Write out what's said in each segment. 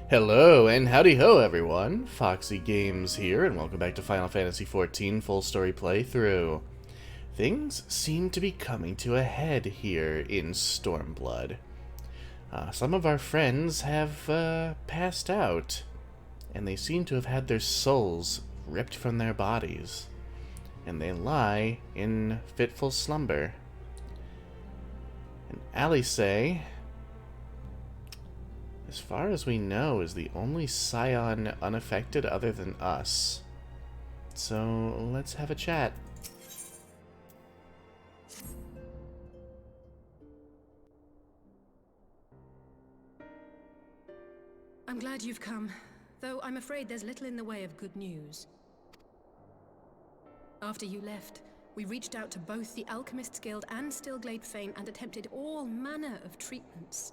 Hello and howdy ho everyone, Foxy Games here, and welcome back to Final Fantasy XIV Full Story Playthrough. Things seem to be coming to a head here in Stormblood. Some of our friends have passed out, and they seem to have had their souls ripped from their bodies, and they lie in fitful slumber. And Alice, as far as we know, is the only scion unaffected other than us. So let's have a chat. I'm glad you've come, though I'm afraid there's little in the way of good news. After you left, we reached out to both the Alchemists Guild and Stillglade Fane and attempted all manner of treatments.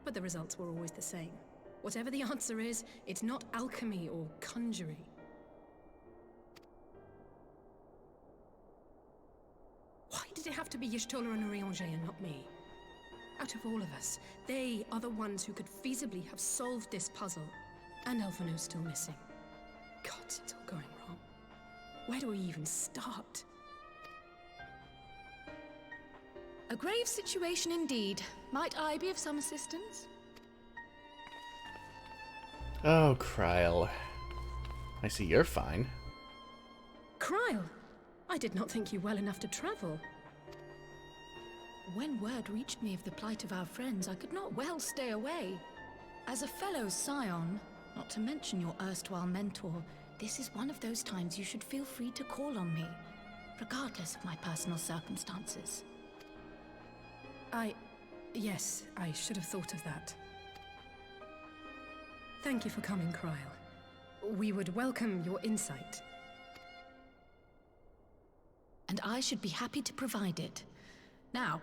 But the results were always the same. Whatever the answer is, it's not alchemy or conjuring. Why did it have to be Y'shtola and Urianger and not me? Out of all of us, they are the ones who could feasibly have solved this puzzle. And Elfino's still missing. Gods, it's all going wrong. Where do we even start? A grave situation indeed. Might I be of some assistance? Oh, Kryle. I see you're fine. Kryle! I did not think you well enough to travel. When word reached me of the plight of our friends, I could not well stay away. As a fellow scion, not to mention your erstwhile mentor, this is one of those times you should feel free to call on me, regardless of my personal circumstances. Yes, I should have thought of that. Thank you for coming, Kryle. We would welcome your insight. And I should be happy to provide it. Now,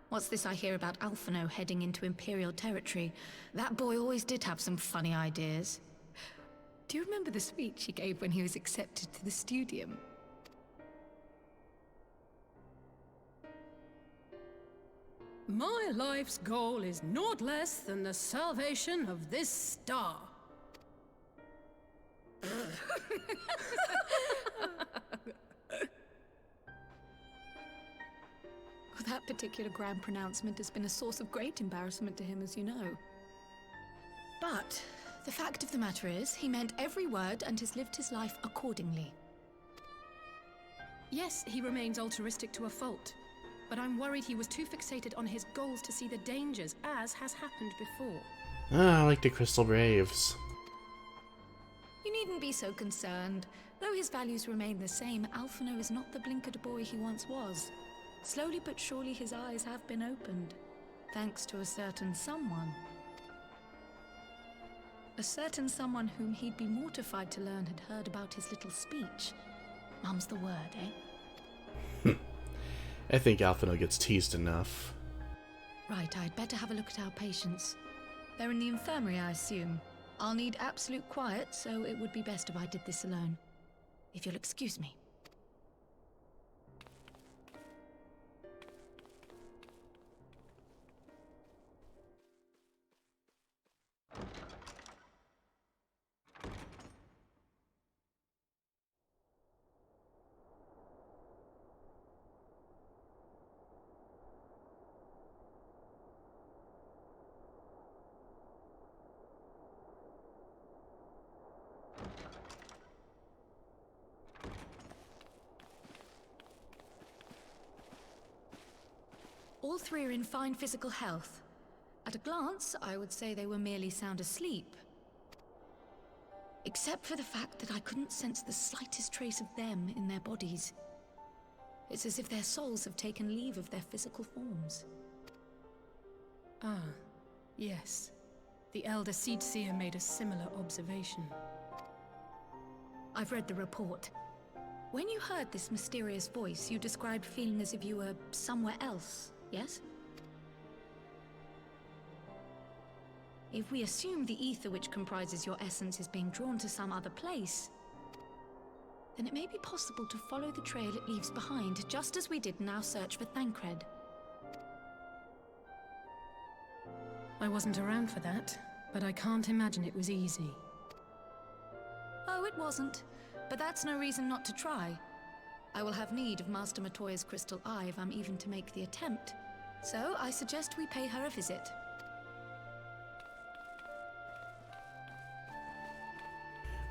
what's this I hear about Alphino heading into Imperial territory? That boy always did have some funny ideas. Do you remember the speech he gave when he was accepted to the Studium? My life's goal is naught less than the salvation of this star. That particular grand pronouncement has been a source of great embarrassment to him, as you know. But the fact of the matter is, he meant every word and has lived his life accordingly. Yes, he remains altruistic to a fault, but I'm worried he was too fixated on his goals to see the dangers, as has happened before. I like the Crystal Braves. You needn't be so concerned. Though his values remain the same, Alphino is not the blinkered boy he once was. Slowly but surely his eyes have been opened, thanks to a certain someone. A certain someone whom he'd be mortified to learn had heard about his little speech. Mum's the word, eh? I think Alphino gets teased enough. Right, I'd better have a look at our patients. They're in the infirmary, I assume. I'll need absolute quiet, so it would be best if I did this alone. If you'll excuse me. All three are in fine physical health. At a glance, I would say they were merely sound asleep. Except for the fact that I couldn't sense the slightest trace of them in their bodies. It's as if their souls have taken leave of their physical forms. Ah, yes. The Elder Seedseer made a similar observation. I've read the report. When you heard this mysterious voice, you described feeling as if you were somewhere else, yes? If we assume the ether which comprises your essence is being drawn to some other place, then it may be possible to follow the trail it leaves behind, just as we did in our search for Thancred. I wasn't around for that, but I can't imagine it was easy. Oh, it wasn't. But that's no reason not to try. I will have need of Master Matoya's crystal eye if I'm even to make the attempt. So I suggest we pay her a visit.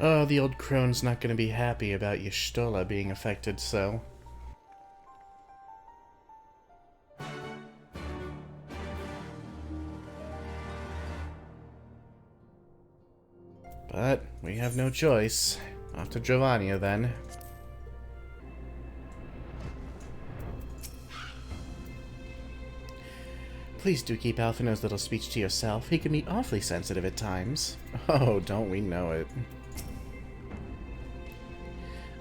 Oh, the old crone's not going to be happy about Y'shtola being affected so. But we have no choice. Off to Giovannia then. Please do keep Alphino's little speech to yourself. He can be awfully sensitive at times. Oh, don't we know it.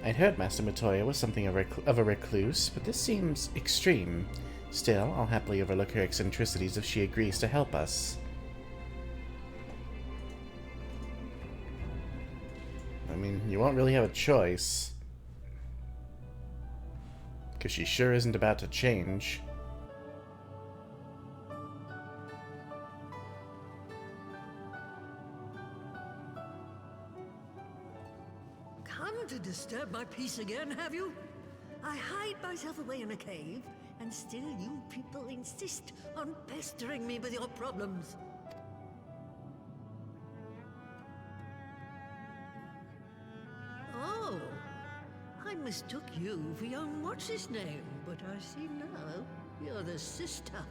I'd heard Master Matoya was something of a recluse, but this seems extreme. Still, I'll happily overlook her eccentricities if she agrees to help us. I mean, you won't really have a choice. Because she sure isn't about to change. Come to disturb my peace again, have you? I hide myself away in a cave, and still you people insist on pestering me with your problems. Oh, I mistook you for young what's-his-name, but I see now you're the sister.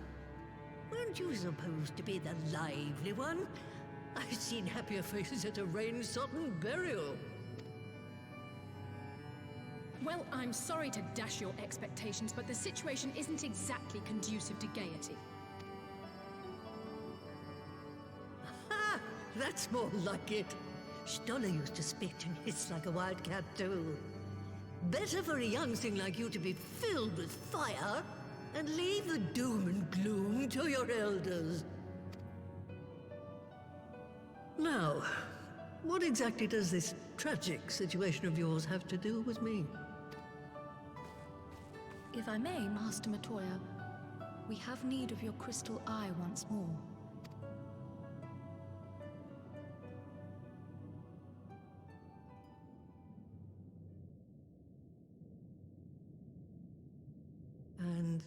Weren't you supposed to be the lively one? I've seen happier faces at a rain-sodden burial. Well, I'm sorry to dash your expectations, but the situation isn't exactly conducive to gaiety. Ha! That's more like it. Stoller used to spit and hiss like a wildcat too. Better for a young thing like you to be filled with fire and leave the doom and gloom to your elders. Now, what exactly does this tragic situation of yours have to do with me? If I may, Master Matoya, we have need of your crystal eye once more. And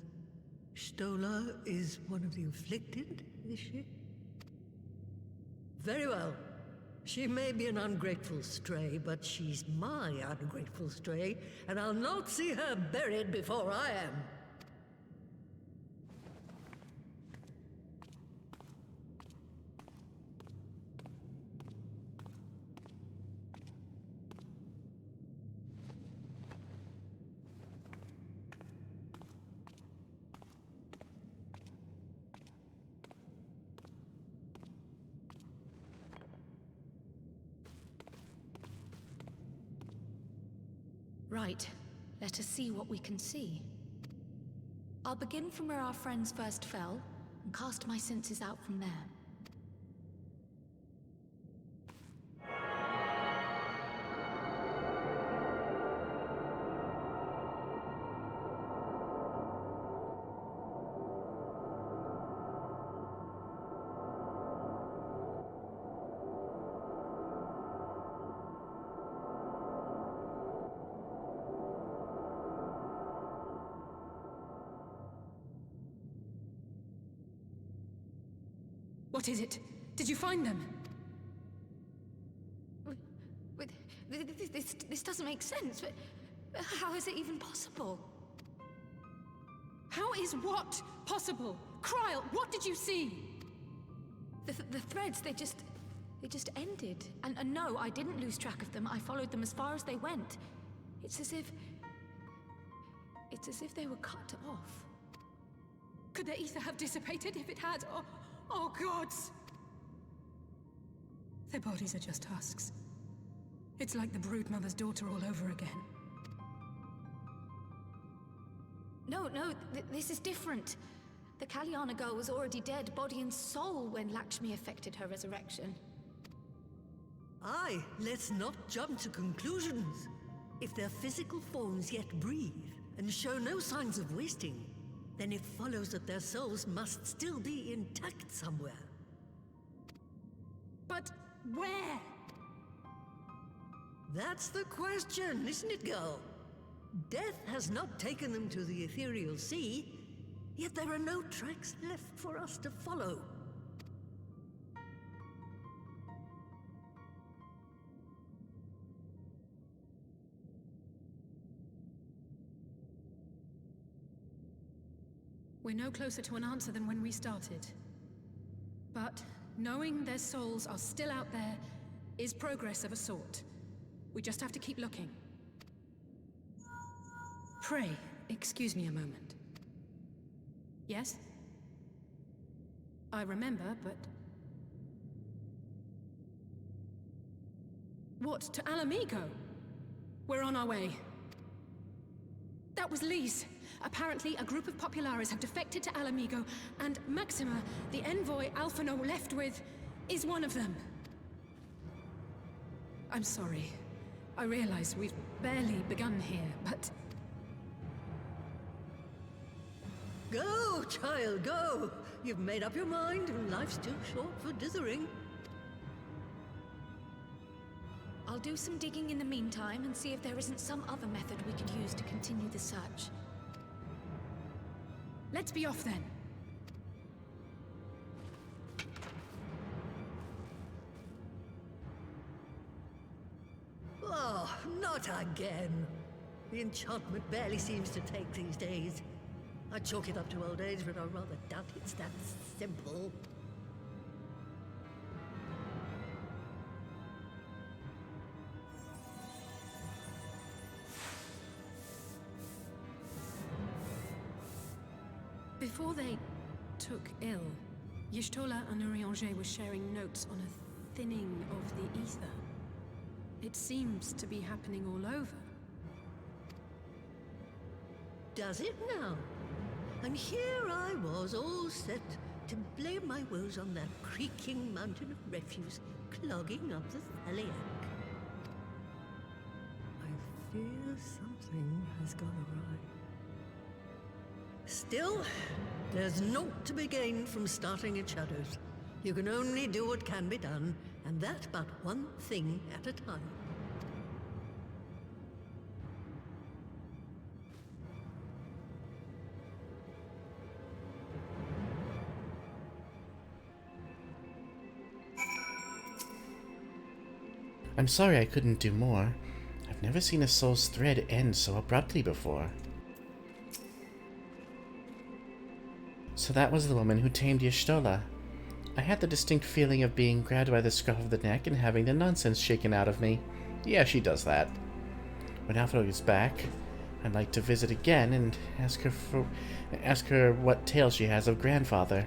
Stoller is one of the afflicted, is she? Very well. She may be an ungrateful stray, but she's my ungrateful stray, and I'll not see her buried before I am. Right. Let us see what we can see. I'll begin from where our friends first fell, and cast my senses out from there. What is it? Did you find them? This doesn't make sense. How is it even possible? How is what possible? Kryl, what did you see? The threads, they just ended. And no, I didn't lose track of them. I followed them as far as they went. It's as if they were cut off. Could their ether have dissipated if it had? Oh, gods! Their bodies are just husks. It's like the Broodmother's daughter all over again. No, this is different. The Kalyana girl was already dead, body and soul, when Lakshmi effected her resurrection. Aye, let's not jump to conclusions. If their physical forms yet breathe and show no signs of wasting, then it follows that their souls must still be intact somewhere. But where? That's the question, isn't it, girl? Death has not taken them to the ethereal sea, yet there are no tracks left for us to follow. We're no closer to an answer than when we started. But knowing their souls are still out there is progress of a sort. We just have to keep looking. Pray, excuse me a moment. Yes? I remember, but... What, to Ala Mhigo? We're on our way. That was Lee's. Apparently, a group of Populares have defected to Ala Mhigo, and Maxima, the envoy Alphino left with, is one of them. I'm sorry. I realize we've barely begun here, but... Go, child, go! You've made up your mind, and life's too short for dithering. I'll do some digging in the meantime and see if there isn't some other method we could use to continue the search. Let's be off then. Oh, not again. The enchantment barely seems to take these days. I chalk it up to old age, but I rather doubt it's that simple. Before they took ill, Y'shtola and Urianger were sharing notes on a thinning of the ether. It seems to be happening all over. Does it now? And here I was, all set to blame my woes on that creaking mountain of refuse clogging up the Thaliac. I fear something has gone awry. Still, there's naught to be gained from starting in shadows. You can only do what can be done, and that but one thing at a time. I'm sorry I couldn't do more. I've never seen a soul's thread end so abruptly before. So that was the woman who tamed Y'shtola. I had the distinct feeling of being grabbed by the scruff of the neck and having the nonsense shaken out of me. Yeah, she does that. When Alphino gets back, I'd like to visit again and ask her what tale she has of grandfather.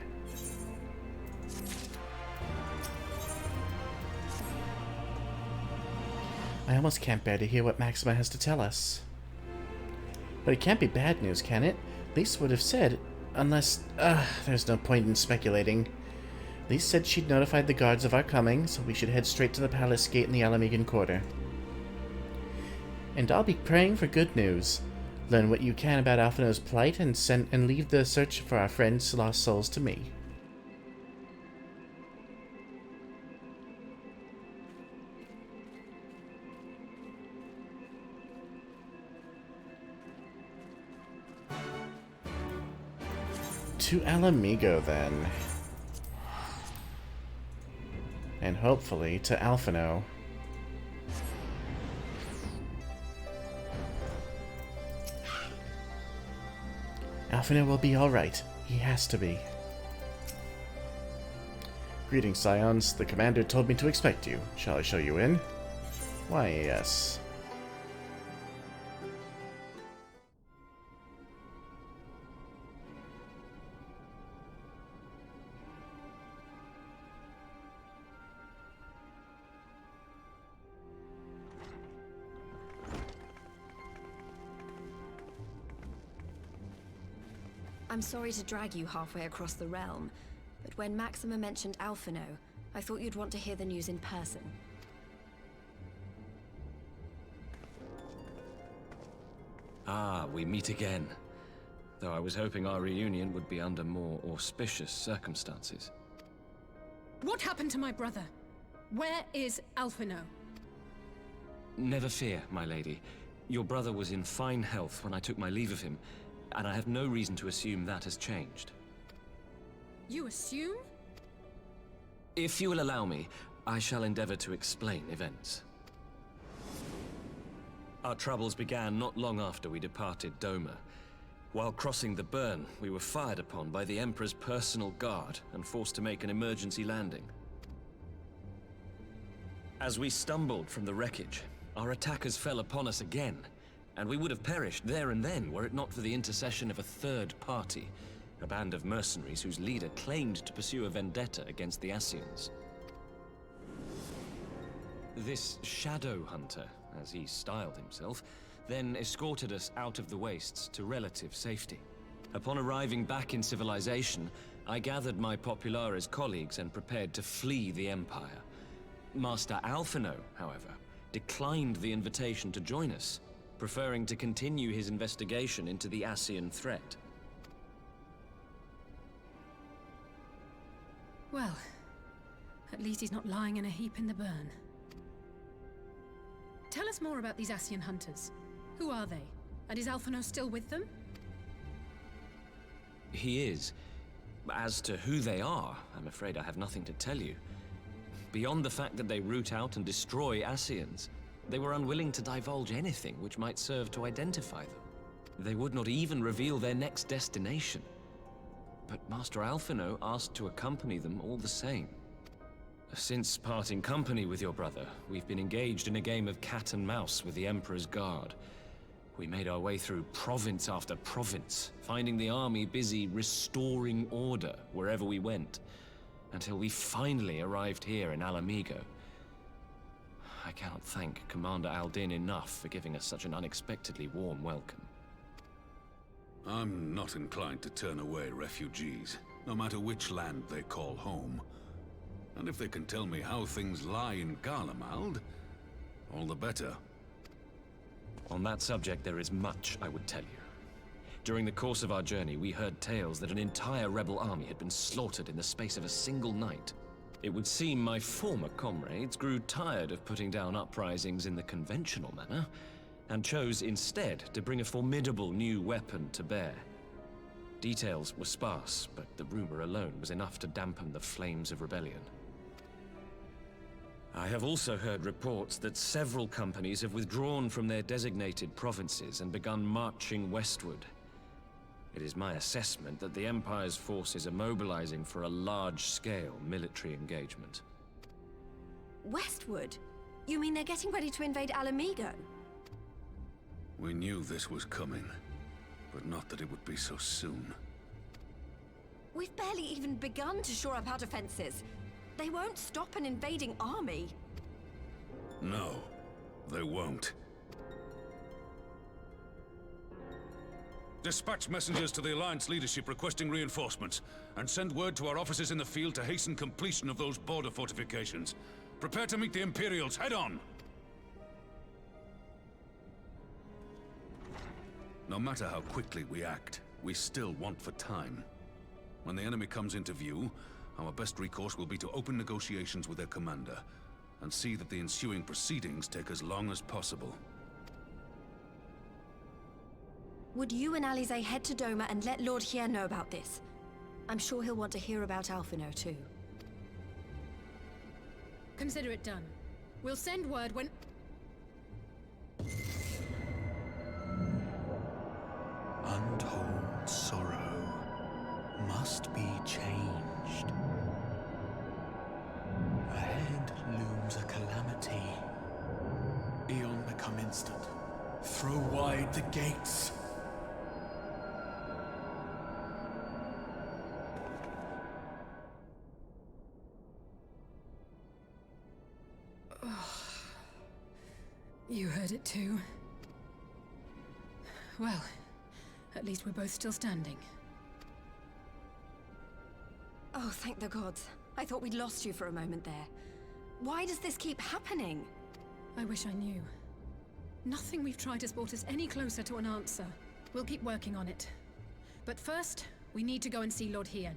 I almost can't bear to hear what Maxima has to tell us. But it can't be bad news, can it? Lise would have said, unless... there's no point in speculating. Lise said she'd notified the guards of our coming, so we should head straight to the palace gate in the Ala Mhigan Quarter. And I'll be praying for good news. Learn what you can about Alphino's plight and leave the search for our friends' lost souls to me. To Ala Mhigo, then. And hopefully to Alphino. Alphino will be alright. He has to be. Greetings, Scions. The commander told me to expect you. Shall I show you in? Why, yes. I'm sorry to drag you halfway across the realm, but when Maxima mentioned Alphino, I thought you'd want to hear the news in person. Ah, we meet again. Though I was hoping our reunion would be under more auspicious circumstances. What happened to my brother? Where is Alphino? Never fear, my lady. Your brother was in fine health when I took my leave of him, and I have no reason to assume that has changed. You assume? If you will allow me, I shall endeavor to explain events. Our troubles began not long after we departed Doma. While crossing the burn, we were fired upon by the Emperor's personal guard and forced to make an emergency landing. As we stumbled from the wreckage, our attackers fell upon us again, and we would have perished there and then were it not for the intercession of a third party, a band of mercenaries whose leader claimed to pursue a vendetta against the Ascians. This Shadow Hunter, as he styled himself, then escorted us out of the wastes to relative safety. Upon arriving back in civilization, I gathered my Populares colleagues and prepared to flee the Empire. Master Alphino, however, declined the invitation to join us, preferring to continue his investigation into the Ascian threat. Well, at least he's not lying in a heap in the burn. Tell us more about these Ascian hunters. Who are they? And is Alphino still with them? He is. As to who they are, I'm afraid I have nothing to tell you. Beyond the fact that they root out and destroy Ascians, they were unwilling to divulge anything which might serve to identify them. They would not even reveal their next destination. But Master Alphino asked to accompany them all the same. Since parting company with your brother, we've been engaged in a game of cat and mouse with the Emperor's guard. We made our way through province after province, finding the army busy restoring order wherever we went, until we finally arrived here in Ala Mhigo. I cannot thank Commander Aldin enough for giving us such an unexpectedly warm welcome. I'm not inclined to turn away refugees, no matter which land they call home. And if they can tell me how things lie in Garlemald, all the better. On that subject, there is much I would tell you. During the course of our journey, we heard tales that an entire rebel army had been slaughtered in the space of a single night. It would seem my former comrades grew tired of putting down uprisings in the conventional manner, and chose instead to bring a formidable new weapon to bear. Details were sparse, but the rumor alone was enough to dampen the flames of rebellion. I have also heard reports that several companies have withdrawn from their designated provinces and begun marching westward. It is my assessment that the Empire's forces are mobilizing for a large-scale military engagement. Westward? You mean they're getting ready to invade Ala Mhigo? We knew this was coming, but not that it would be so soon. We've barely even begun to shore up our defenses. They won't stop an invading army. No, they won't. Dispatch messengers to the Alliance leadership requesting reinforcements, and send word to our officers in the field to hasten completion of those border fortifications. Prepare to meet the Imperials head-on! No matter how quickly we act, we still want for time. When the enemy comes into view, our best recourse will be to open negotiations with their commander, and see that the ensuing proceedings take as long as possible. Would you and Alize head to Doma and let Lord Hien know about this? I'm sure he'll want to hear about Alphino too. Consider it done. We'll send word when... Untold sorrow must be changed. Ahead looms a calamity. Beyond become instant. Throw wide the gates. You heard it too. Well, at least we're both still standing. Oh, thank the gods. I thought we'd lost you for a moment there. Why does this keep happening? I wish I knew. Nothing we've tried has brought us any closer to an answer. We'll keep working on it. But first, we need to go and see Lord Hien.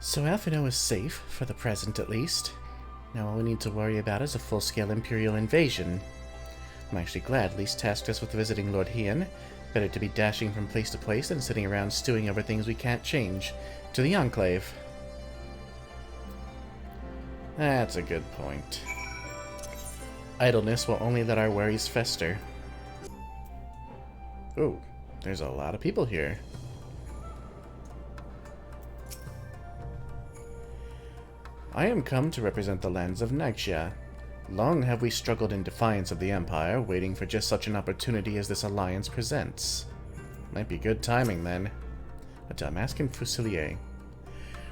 So Alphino is safe, for the present at least. Now all we need to worry about is a full-scale Imperial invasion. I'm actually glad Lys tasked us with visiting Lord Hien. Better to be dashing from place to place than sitting around stewing over things we can't change. To the Enclave. That's a good point. Idleness will only let our worries fester. Ooh, there's a lot of people here. I am come to represent the lands of Nagxia. Long have we struggled in defiance of the Empire, waiting for just such an opportunity as this alliance presents. Might be good timing, then. A Damascan Fusilier.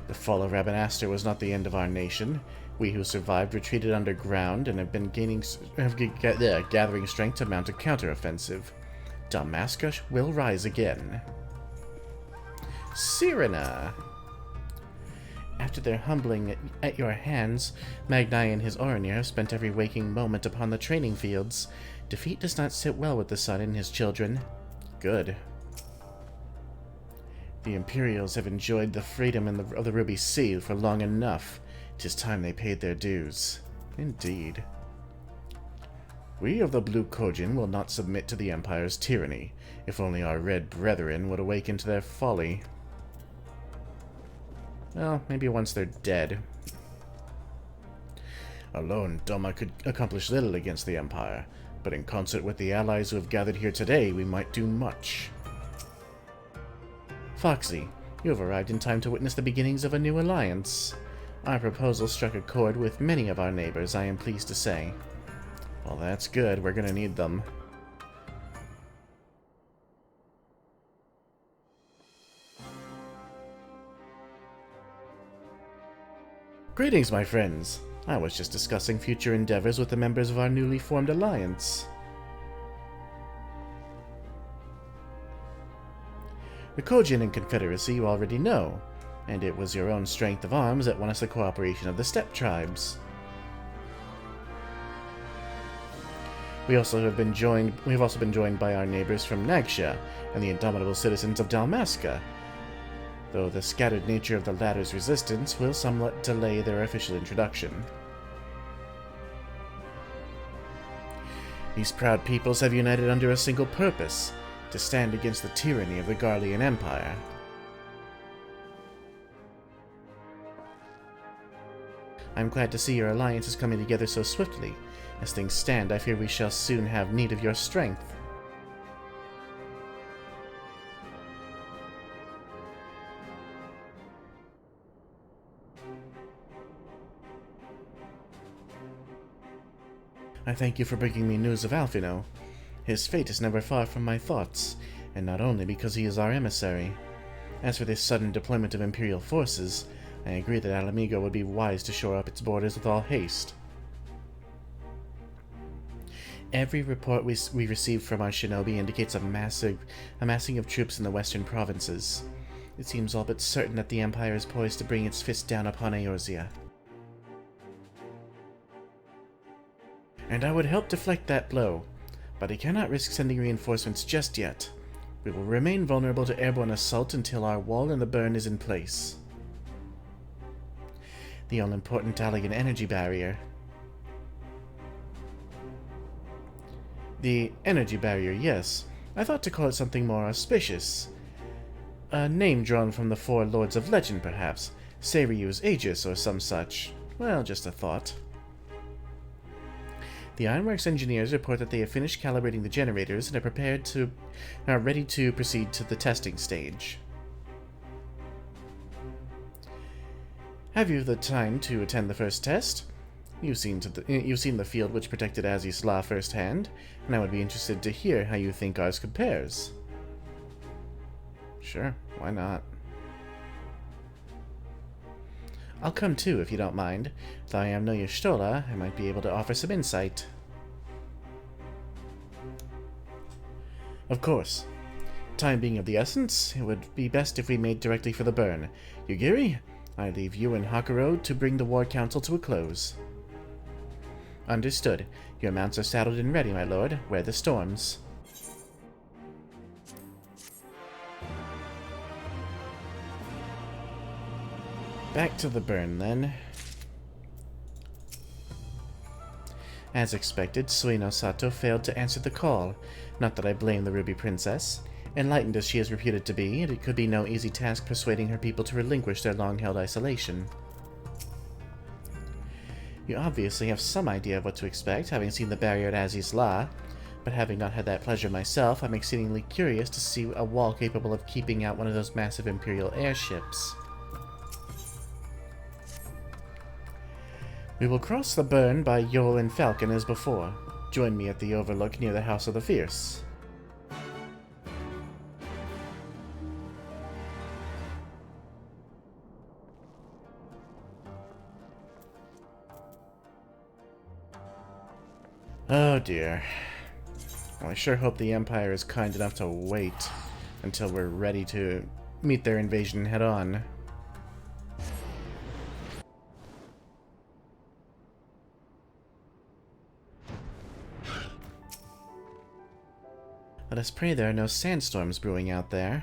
The fall of Rabanastre was not the end of our nation. We who survived retreated underground and have been gathering strength to mount a counteroffensive. Damascus will rise again. Cyrena! After their humbling at your hands, Magnai and his Orinir have spent every waking moment upon the training fields. Defeat does not sit well with the sun and his children. Good. The Imperials have enjoyed the freedom of the Ruby Sea for long enough. 'Tis time they paid their dues. Indeed. We of the Blue Kojin will not submit to the Empire's tyranny. If only our red brethren would awaken to their folly. Well, maybe once they're dead. Alone, Doma could accomplish little against the Empire, but in concert with the allies who have gathered here today, we might do much. Foxy, you have arrived in time to witness the beginnings of a new alliance. Our proposal struck a chord with many of our neighbors, I am pleased to say. Well, that's good. We're gonna need them. Greetings, my friends. I was just discussing future endeavors with the members of our newly formed alliance. The Kojin and Confederacy you already know, and it was your own strength of arms that won us the cooperation of the Steppe tribes. We have also been joined by our neighbors from Nagxia and the indomitable citizens of Dalmasca, though the scattered nature of the latter's resistance will somewhat delay their official introduction. These proud peoples have united under a single purpose, to stand against the tyranny of the Garlean Empire. I'm glad to see your alliance is coming together so swiftly. As things stand, I fear we shall soon have need of your strength. I thank you for bringing me news of Alphino. His fate is never far from my thoughts, and not only because he is our emissary. As for this sudden deployment of Imperial forces, I agree that Ala Mhigo would be wise to shore up its borders with all haste. Every report we receive from our shinobi indicates a massing of troops in the western provinces. It seems all but certain that the Empire is poised to bring its fist down upon Eorzea. And I would help deflect that blow, but I cannot risk sending reinforcements just yet. We will remain vulnerable to airborne assault until our wall in the burn is in place. The all-important Allagan energy barrier. The energy barrier, yes. I thought to call it something more auspicious. A name drawn from the four Lords of Legend, perhaps. Seiryu's Aegis or some such. Well, just a thought. The Ironworks engineers report that they have finished calibrating the generators and are ready to proceed to the testing stage. Have you the time to attend the first test? You've seen the field which protected Azisla firsthand, and I would be interested to hear how you think ours compares. Sure, why not? I'll come too, if you don't mind. Though I am no Y'shtola, I might be able to offer some insight. Of course. Time being of the essence, it would be best if we made directly for the burn. Yugiri, I leave you and Hakuro to bring the War Council to a close. Understood. Your mounts are saddled and ready, my lord. Wear the storms. Back to the burn, then. As expected, Suino Sato failed to answer the call. Not that I blame the Ruby Princess. Enlightened as she is reputed to be, it could be no easy task persuading her people to relinquish their long-held isolation. You obviously have some idea of what to expect, having seen the barrier at Aziz's La, but having not had that pleasure myself, I'm exceedingly curious to see a wall capable of keeping out one of those massive Imperial airships. We will cross the burn by Yol and Falcon as before. Join me at the overlook near the House of the Fierce. Oh dear. Well, I sure hope the Empire is kind enough to wait until we're ready to meet their invasion head-on. Let us pray there are no sandstorms brewing out there.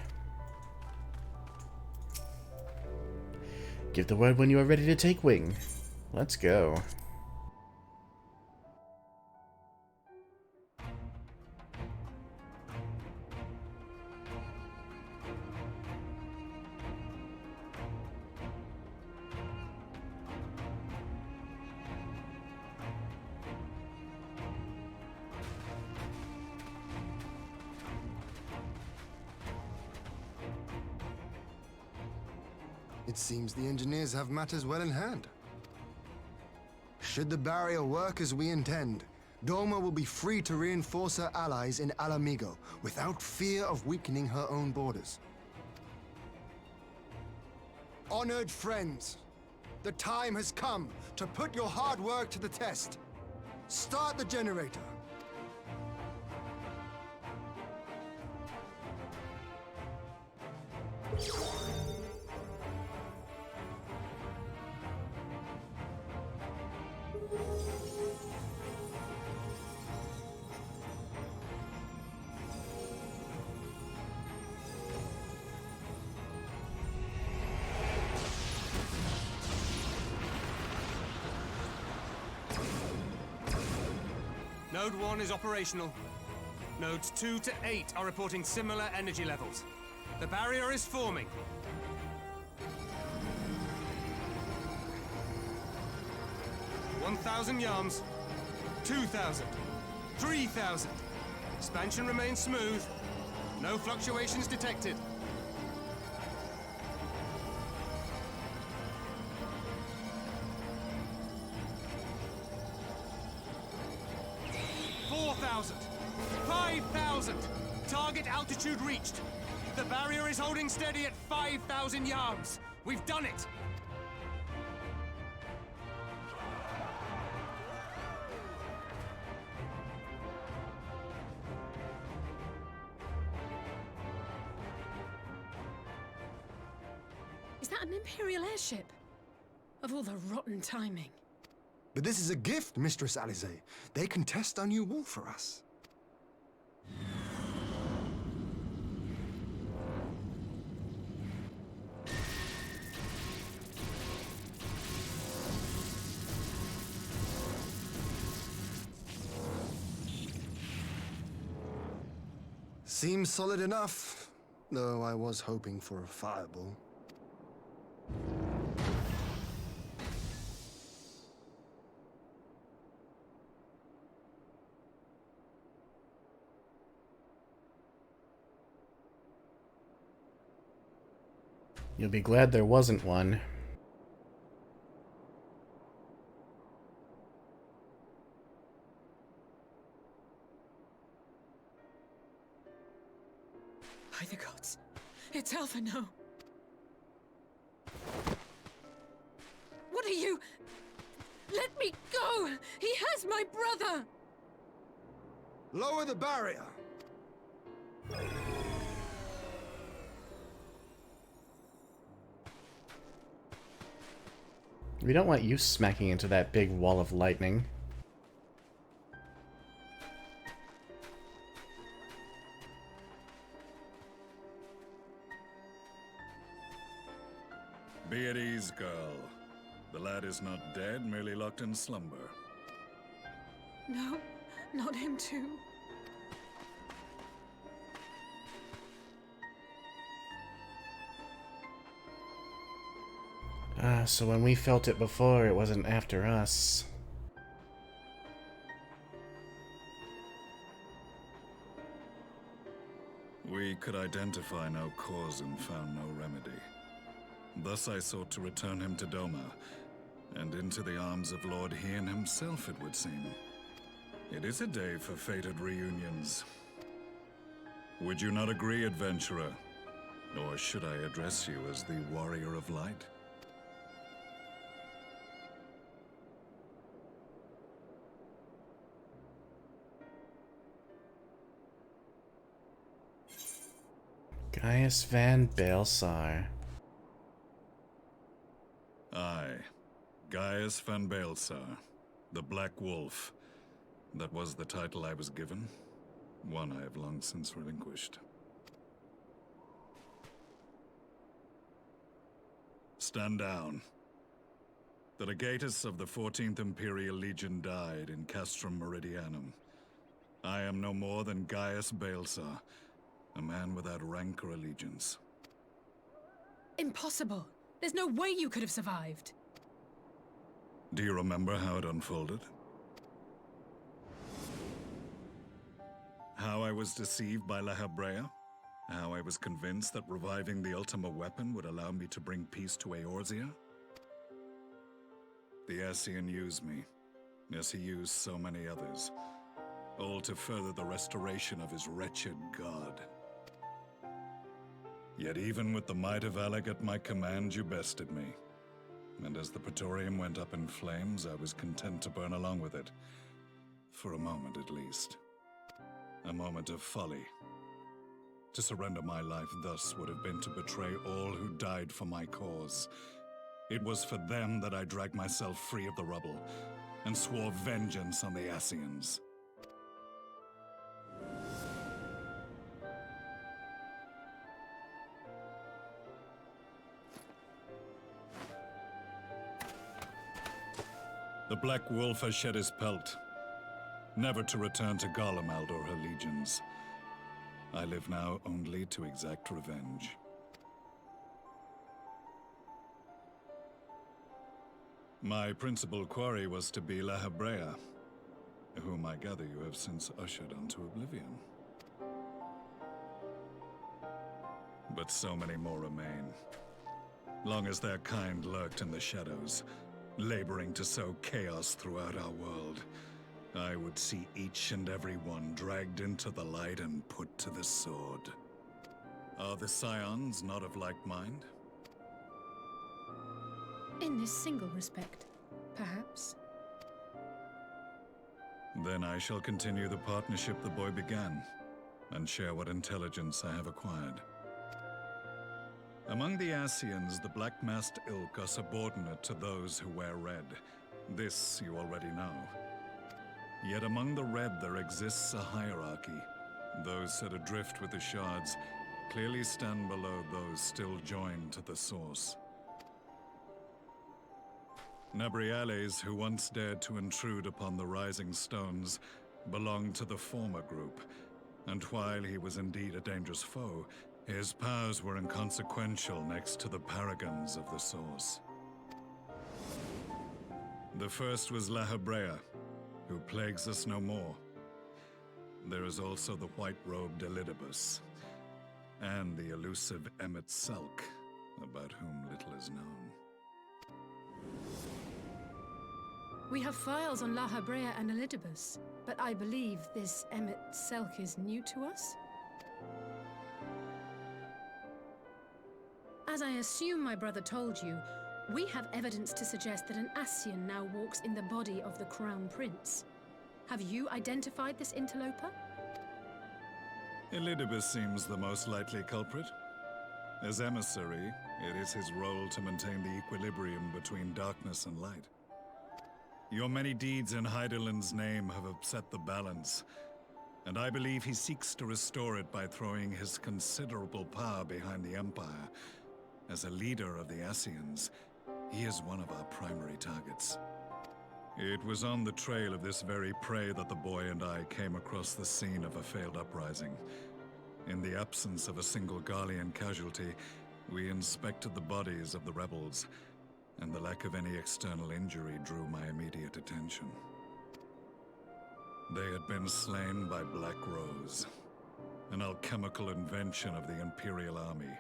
Give the word when you are ready to take wing. Let's go. It seems the engineers have matters well in hand. Should the barrier work as we intend, Doma will be free to reinforce her allies in Ala Mhigo without fear of weakening her own borders. Honored friends, the time has come to put your hard work to the test. Start the generator. Node 1 is operational. Nodes 2 to 8 are reporting similar energy levels. The barrier is forming. $1,000 yards, 2,000, 3,000. Expansion remains smooth. No fluctuations detected. 4,000, 5,000. Target altitude reached. The barrier is holding steady at 5,000 yards. We've done it. Is that an Imperial airship? Of all the rotten timing. But this is a gift, Mistress Alize. They can test our new wall for us. Seems solid enough, though I was hoping for a fireball. You'll be glad there wasn't one. By the gods, it's Alphino. What are you? Let me go! He has my brother! Lower the barrier! We don't want you smacking into that big wall of lightning. Be at ease, girl. The lad is not dead, merely locked in slumber. No, not him too. So when we felt it before, it wasn't after us. We could identify no cause and found no remedy. Thus I sought to return him to Doma, and into the arms of Lord Hien himself, it would seem. It is a day for fated reunions. Would you not agree, adventurer? Or should I address you as the Warrior of Light? Gaius van Baelsar. Aye, Gaius van Baelsar, the Black Wolf. That was the title I was given, one I have long since relinquished. Stand down. The legatus of the 14th Imperial Legion died in Castrum Meridianum. I am no more than Gaius Baelsar, a man without rank or allegiance. Impossible! There's no way you could have survived! Do you remember how it unfolded? How I was deceived by La Habrea? How I was convinced that reviving the Ultima weapon would allow me to bring peace to Eorzea? The Ascian used me, as he used so many others, all to further the restoration of his wretched god. Yet even with the might of Alec at my command, you bested me. And as the Praetorium went up in flames, I was content to burn along with it. For a moment at least. A moment of folly. To surrender my life thus would have been to betray all who died for my cause. It was for them that I dragged myself free of the rubble, and swore vengeance on the Ascians. The Black Wolf has shed his pelt, never to return to Garlemald or her legions. I live now only to exact revenge. My principal quarry was to be La Habrea, whom I gather you have since ushered onto oblivion. But so many more remain, long as their kind lurked in the shadows, laboring to sow chaos throughout our world. I would see each and every one dragged into the light and put to the sword. Are the Scions not of like mind? In this single respect, perhaps. Then I shall continue the partnership the boy began, and share what intelligence I have acquired. Among the Ascians, the Black-Masked Ilk are subordinate to those who wear red. This you already know. Yet among the Red there exists a hierarchy. Those set adrift with the shards clearly stand below those still joined to the source. Nabriales, who once dared to intrude upon the Rising Stones, belonged to the former group, and while he was indeed a dangerous foe, his powers were inconsequential next to the paragons of the source. The first was La Habrea, who plagues us no more. There is also the white-robed Elidibus, and the elusive Emmet Selk, about whom little is known. We have files on La Habrea and Elidibus, but I believe this Emmet Selk is new to us? As I assume my brother told you, we have evidence to suggest that an Ascian now walks in the body of the Crown Prince. Have you identified this interloper? Elidibus seems the most likely culprit. As emissary, it is his role to maintain the equilibrium between darkness and light. Your many deeds in Hydaelyn's name have upset the balance, and I believe he seeks to restore it by throwing his considerable power behind the Empire, As a leader of the Ascians, he is one of our primary targets. It was on the trail of this very prey that the boy and I came across the scene of a failed uprising. In the absence of a single Garlean casualty, we inspected the bodies of the rebels, and the lack of any external injury drew my immediate attention. They had been slain by Black Rose, an alchemical invention of the Imperial Army.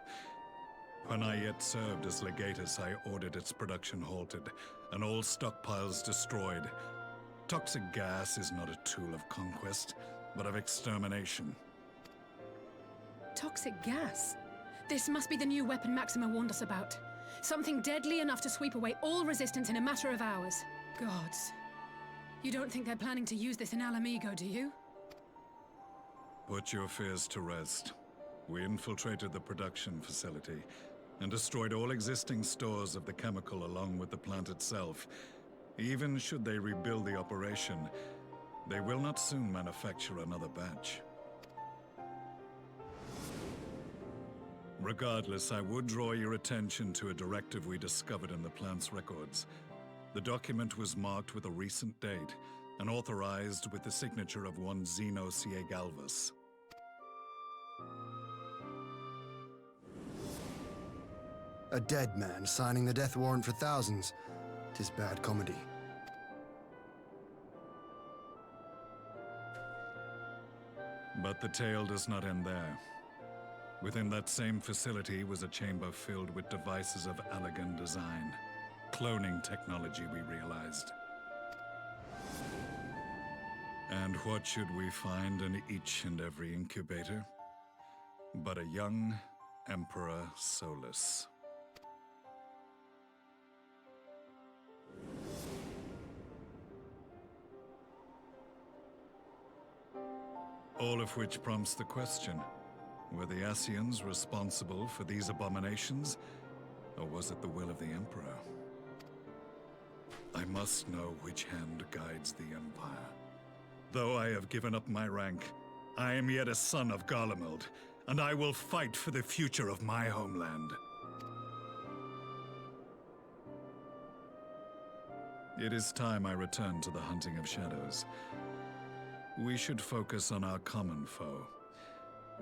When I yet served as legatus, I ordered its production halted, and all stockpiles destroyed. Toxic gas is not a tool of conquest, but of extermination. Toxic gas? This must be the new weapon Maxima warned us about. Something deadly enough to sweep away all resistance in a matter of hours. Gods. You don't think they're planning to use this in Ala Mhigo, do you? Put your fears to rest. We infiltrated the production facility and destroyed all existing stores of the chemical along with the plant itself. Even should they rebuild the operation, they will not soon manufacture another batch. Regardless, I would draw your attention to a directive we discovered in the plant's records. The document was marked with a recent date and authorized with the signature of one Zeno Galvus. A dead man signing the death warrant for thousands. 'Tis bad comedy. But the tale does not end there. Within that same facility was a chamber filled with devices of elegant design. Cloning technology, we realized. And what should we find in each and every incubator? But a young Emperor Solus. All of which prompts the question. Were the Ascians responsible for these abominations, or was it the will of the Emperor? I must know which hand guides the Empire. Though I have given up my rank, I am yet a son of Garlemald, and I will fight for the future of my homeland. It is time I return to the hunting of shadows. We should focus on our common foe.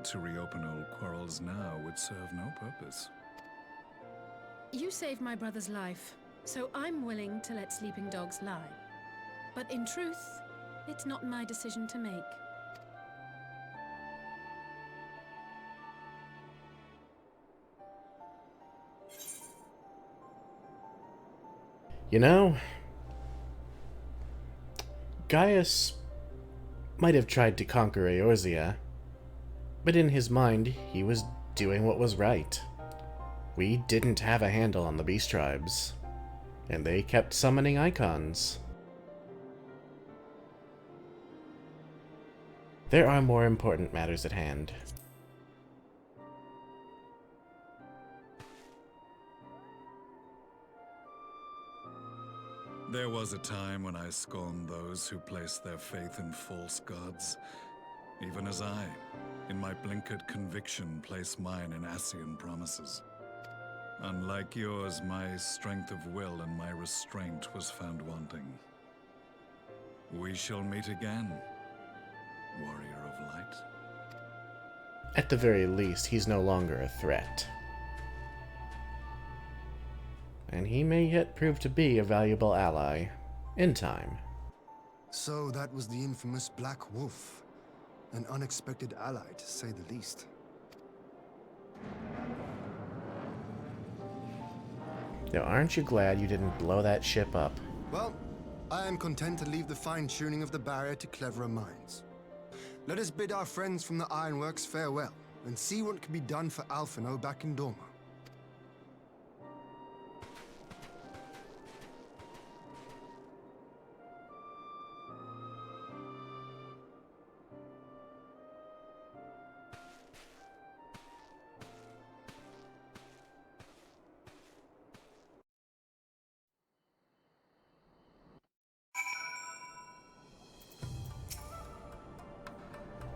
To reopen old quarrels now would serve no purpose. You saved my brother's life, so I'm willing to let sleeping dogs lie. But in truth, it's not my decision to make. You know, Gaius might have tried to conquer Eorzea, but in his mind, he was doing what was right. We didn't have a handle on the beast tribes, and they kept summoning icons. There are more important matters at hand. There was a time when I scorned those who placed their faith in false gods, even as I, in my blinkered conviction, place mine in Ascian promises. Unlike yours, my strength of will and my restraint was found wanting. We shall meet again, warrior of light. At the very least, he's no longer a threat. And he may yet prove to be a valuable ally, in time. So that was the infamous Black Wolf. An unexpected ally, to say the least. Now, aren't you glad you didn't blow that ship up? Well, I am content to leave the fine-tuning of the barrier to cleverer minds. Let us bid our friends from the Ironworks farewell, and see what can be done for Alphino back in Dorma.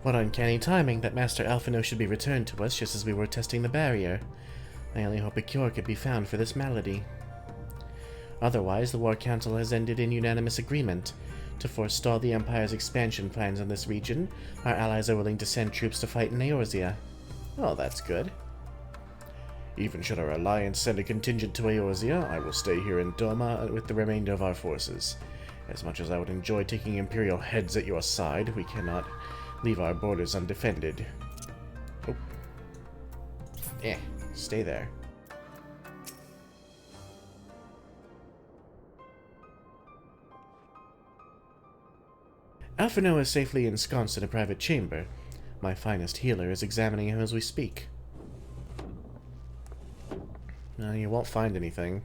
What uncanny timing that Master Alphino should be returned to us just as we were testing the barrier. I only hope a cure could be found for this malady. Otherwise, the War Council has ended in unanimous agreement. To forestall the Empire's expansion plans in this region, our allies are willing to send troops to fight in Eorzea. Oh, that's good. Even should our alliance send a contingent to Eorzea, I will stay here in Doma with the remainder of our forces. As much as I would enjoy taking Imperial heads at your side, we cannot leave our borders undefended. Oh. Stay there. Alphino is safely ensconced in a private chamber. My finest healer is examining him as we speak. No, you won't find anything.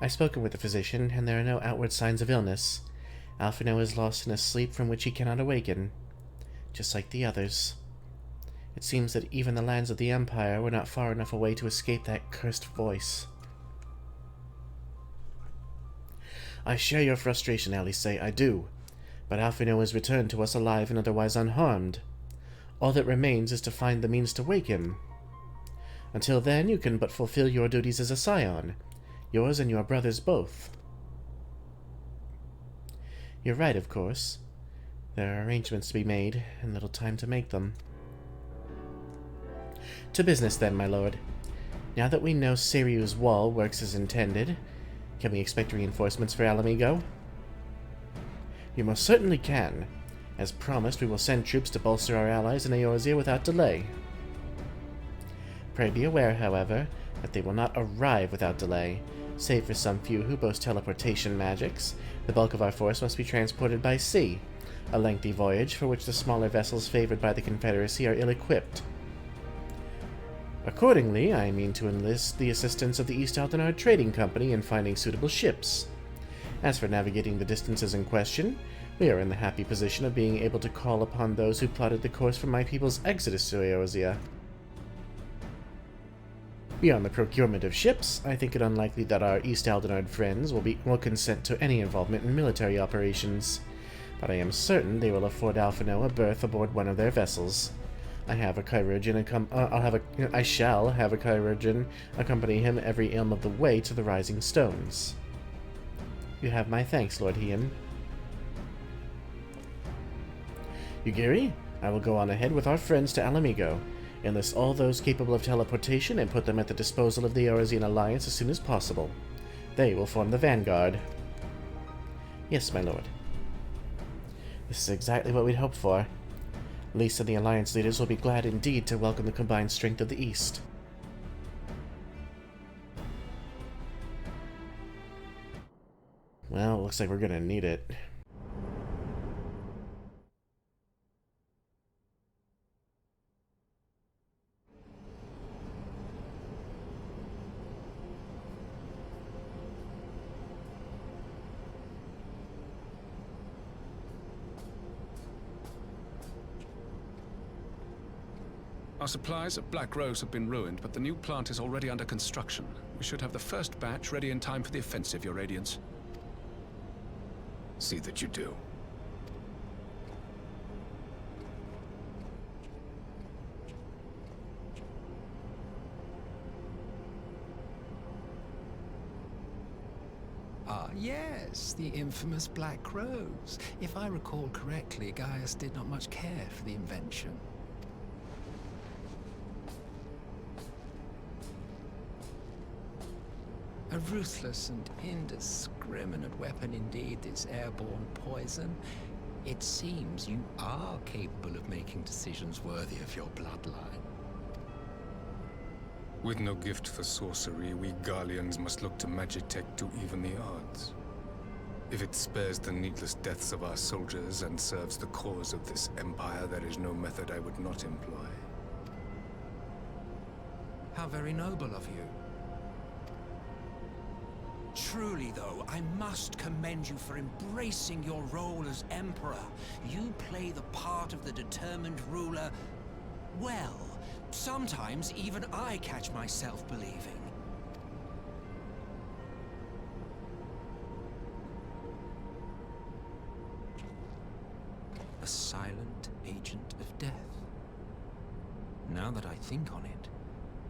I've spoken with the physician, and there are no outward signs of illness. Alphino is lost in a sleep from which he cannot awaken, just like the others. It seems that even the lands of the Empire were not far enough away to escape that cursed voice. I share your frustration, Alice, I do. But Alphino has returned to us alive and otherwise unharmed. All that remains is to find the means to wake him. Until then, you can but fulfill your duties as a scion. Yours and your brother's both. You're right, of course. There are arrangements to be made, and little time to make them. To business then, my lord. Now that we know Seryu's wall works as intended, can we expect reinforcements for Ala Mhigo? You most certainly can. As promised, we will send troops to bolster our allies in Eorzea without delay. Pray be aware, however, that they will not arrive without delay. Save for some few who boast teleportation magics, the bulk of our force must be transported by sea, a lengthy voyage for which the smaller vessels favored by the Confederacy are ill-equipped. Accordingly, I mean to enlist the assistance of the East Aldenard Trading Company in finding suitable ships. As for navigating the distances in question, we are in the happy position of being able to call upon those who plotted the course for my people's exodus to Eorzea. Beyond the procurement of ships, I think it unlikely that our East Aldenard friends will consent to any involvement in military operations, but I am certain they will afford Alphino a berth aboard one of their vessels. I shall have a chirurgeon accompany him every elm of the way to the Rising Stones. You have my thanks, Lord Hien. Yugiri, I will go on ahead with our friends to Ala Mhigo, enlist all those capable of teleportation, and put them at the disposal of the Eorzean Alliance as soon as possible. They will form the vanguard. Yes, my lord. This is exactly what we'd hoped for. Lisa and the Alliance leaders will be glad indeed to welcome the combined strength of the East. Well, looks like we're gonna need it. Our supplies at Black Rose have been ruined, but the new plant is already under construction. We should have the first batch ready in time for the offensive, Your Radiance. See that you do. Ah, yes, the infamous Black Rose. If I recall correctly, Gaius did not much care for the invention. A ruthless and indiscriminate weapon indeed, this airborne poison. It seems you are capable of making decisions worthy of your bloodline. With no gift for sorcery, we Garleans must look to Magitech to even the odds. If it spares the needless deaths of our soldiers and serves the cause of this empire, there is no method I would not employ. How very noble of you. Truly, though, I must commend you for embracing your role as Emperor. You play the part of the determined ruler well. Sometimes even I catch myself believing. A silent agent of death. Now that I think on it,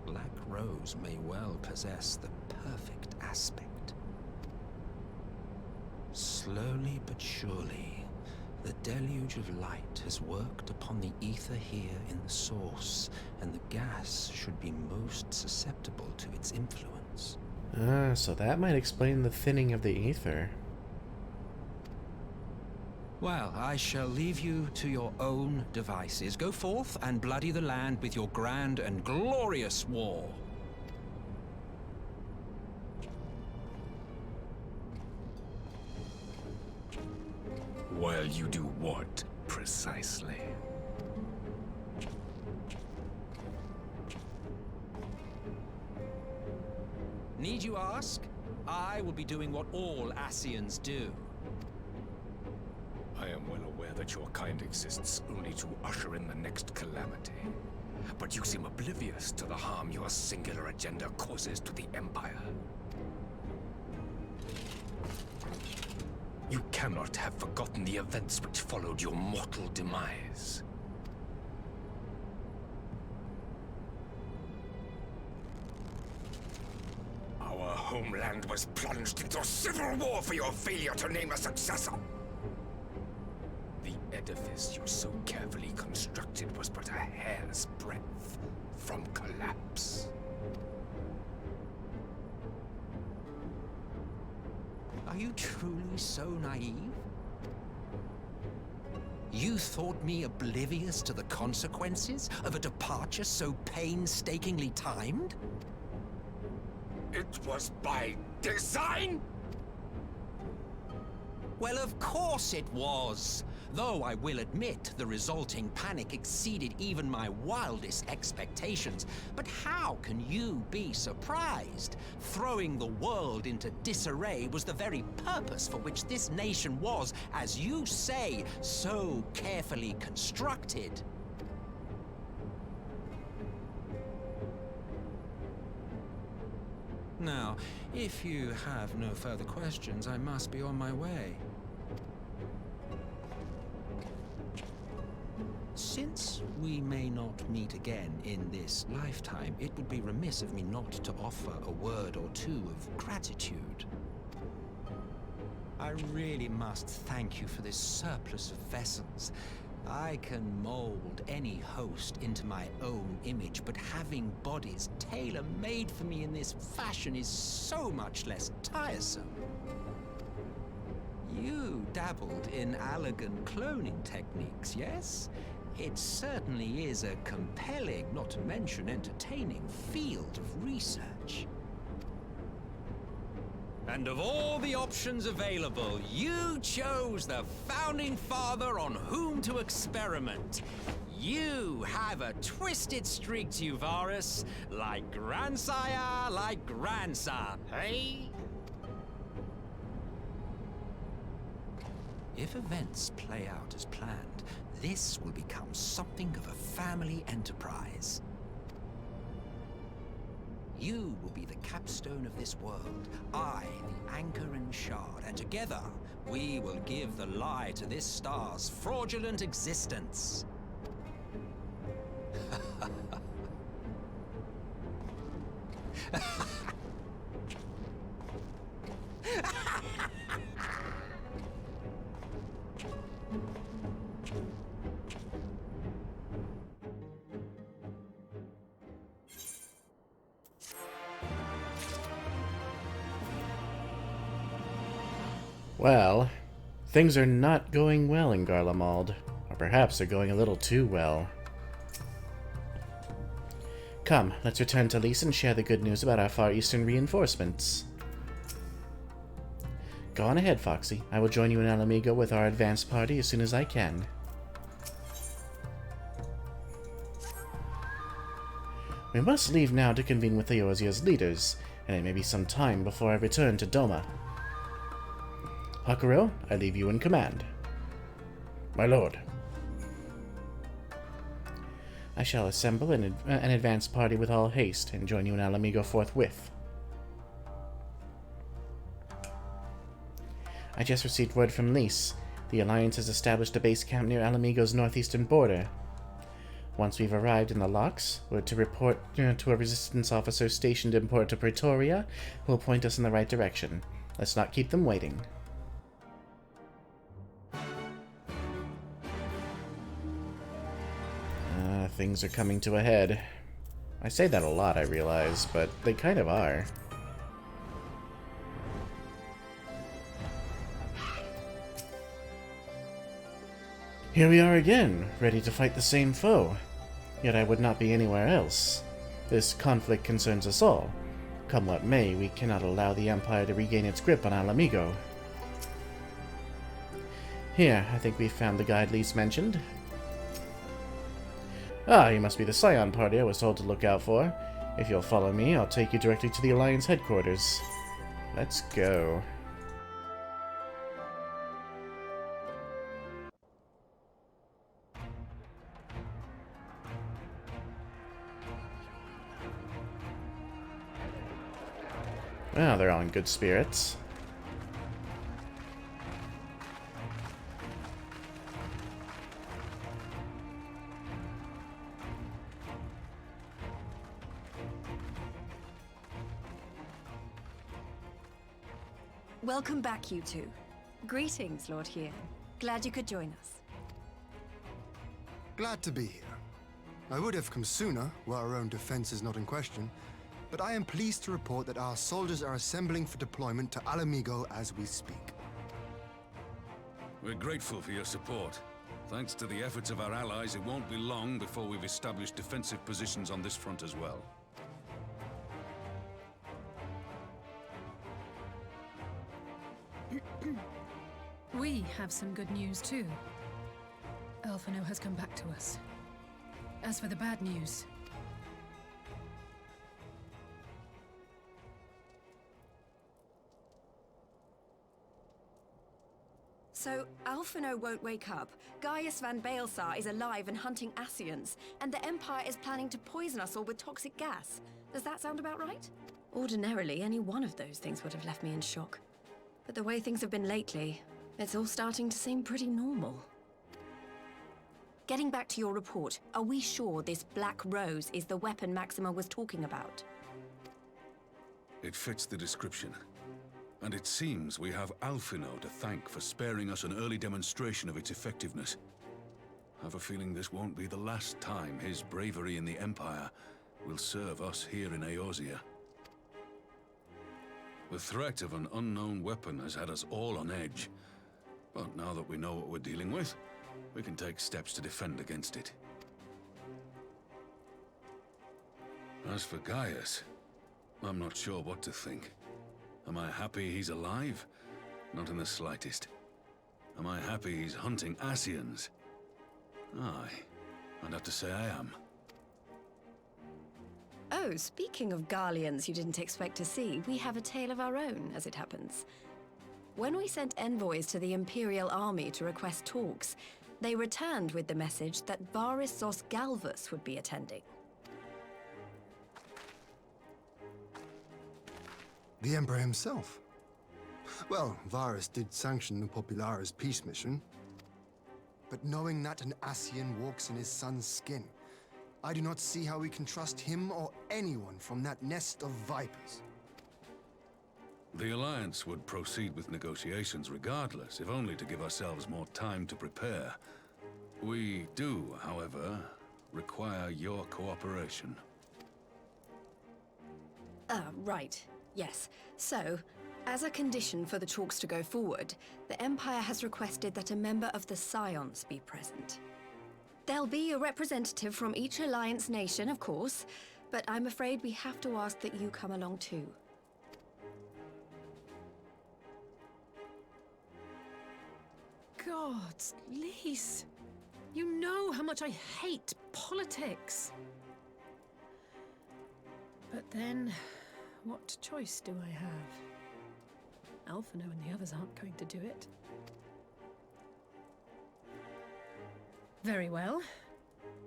Black Rose may well possess the perfect aspect. Slowly but surely, the deluge of light has worked upon the ether here in the source, and the gas should be most susceptible to its influence. So that might explain the thinning of the ether. Well, I shall leave you to your own devices. Go forth and bloody the land with your grand and glorious war. While you do what, precisely? Need you ask? I will be doing what all Ascians do. I am well aware that your kind exists only to usher in the next calamity. But you seem oblivious to the harm your singular agenda causes to the Empire. You cannot have forgotten the events which followed your mortal demise. Our homeland was plunged into civil war for your failure to name a successor. The edifice you so carefully constructed was but a hair's breadth from collapse. Are you truly so naive? You thought me oblivious to the consequences of a departure so painstakingly timed? It was by design? Well, of course it was. Though I will admit the resulting panic exceeded even my wildest expectations. But how can you be surprised? Throwing the world into disarray was the very purpose for which this nation was, as you say, so carefully constructed. Now, if you have no further questions, I must be on my way. Since we may not meet again in this lifetime, it would be remiss of me not to offer a word or two of gratitude. I really must thank you for this surplus of vessels. I can mold any host into my own image, but having bodies tailor-made for me in this fashion is so much less tiresome. You dabbled in elegant cloning techniques, yes? It certainly is a compelling, not to mention entertaining, field of research. And of all the options available, you chose the Founding Father on whom to experiment. You have a twisted streak to you, Varus, like grandsire, like grandson, hey? If events play out as planned, this will become something of a family enterprise. You will be the capstone of this world, I the anchor and shard, and together we will give the lie to this star's fraudulent existence. Well, things are not going well in Garlemald, or perhaps they're going a little too well. Come, let's return to Lys and share the good news about our Far Eastern reinforcements. Go on ahead, Foxy. I will join you in Ala Mhigo with our advance party as soon as I can. We must leave now to convene with Eorzea's leaders, and it may be some time before I return to Doma. Hakuro, I leave you in command. My lord. I shall assemble an advance party with all haste and join you in Ala Mhigo forthwith. I just received word from Lys. The Alliance has established a base camp near Ala Mhigo's northeastern border. Once we've arrived in the locks, we're to report to a resistance officer stationed in Porto Pretoria, who will point us in the right direction. Let's not keep them waiting. Things are coming to a head. I say that a lot, I realize, but they kind of are. Here we are again, ready to fight the same foe. Yet I would not be anywhere else. This conflict concerns us all. Come what may, we cannot allow the Empire to regain its grip on Ala Mhigo. Here, I think we've found the guide Lise mentioned. Ah, you must be the Scion party I was told to look out for. If you'll follow me, I'll take you directly to the Alliance headquarters. Let's go. Well, they're all in good spirits. Welcome back, you two. Greetings, Lord Hien. Glad you could join us. Glad to be here. I would have come sooner, were our own defense is not in question, but I am pleased to report that our soldiers are assembling for deployment to Ala Mhigo as we speak. We're grateful for your support. Thanks to the efforts of our allies, it won't be long before we've established defensive positions on this front as well. We have some good news too. Alphino has come back to us. As for the bad news... So, Alphino won't wake up, Gaius van Baelsar is alive and hunting Ascians, and the Empire is planning to poison us all with toxic gas. Does that sound about right? Ordinarily, any one of those things would have left me in shock. But the way things have been lately, it's all starting to seem pretty normal. Getting back to your report, are we sure this Black Rose is the weapon Maxima was talking about? It fits the description. And it seems we have Alphino to thank for sparing us an early demonstration of its effectiveness. I have a feeling this won't be the last time his bravery in the Empire will serve us here in Eorzea. The threat of an unknown weapon has had us all on edge. But now that we know what we're dealing with, we can take steps to defend against it. As for Gaius, I'm not sure what to think. Am I happy he's alive? Not in the slightest. Am I happy he's hunting Ascians? Aye, I'd have to say I am. Oh, speaking of Garleans you didn't expect to see, we have a tale of our own, as it happens. When we sent envoys to the Imperial Army to request talks, they returned with the message that Varys Zos Galvus would be attending. The Emperor himself. Well, Varys did sanction the Popularis peace mission. But knowing that an Ascian walks in his son's skin, I do not see how we can trust him or anyone from that nest of vipers. The Alliance would proceed with negotiations regardless, if only to give ourselves more time to prepare. We do, however, require your cooperation. Right. Yes. So, as a condition for the talks to go forward, the Empire has requested that a member of the Scions be present. There'll be a representative from each Alliance nation, of course, but I'm afraid we have to ask that you come along too. Gods, Lise, you know how much I hate politics. But then, what choice do I have? Alphino and the others aren't going to do it. Very well.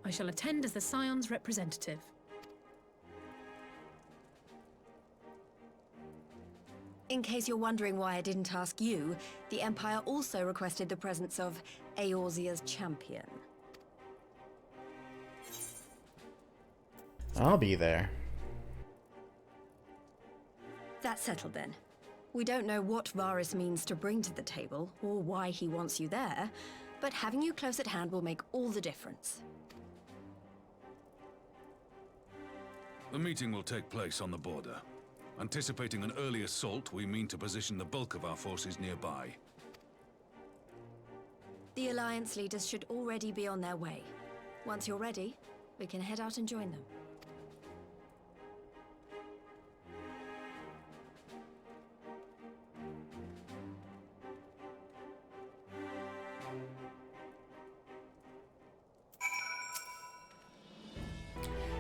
I shall attend as the Scion's representative. In case you're wondering why I didn't ask you, the Empire also requested the presence of Eorzea's champion. I'll be there. That's settled then. We don't know what Varus means to bring to the table, or why he wants you there, but having you close at hand will make all the difference. The meeting will take place on the border. Anticipating an early assault, we mean to position the bulk of our forces nearby. The Alliance leaders should already be on their way. Once you're ready, we can head out and join them.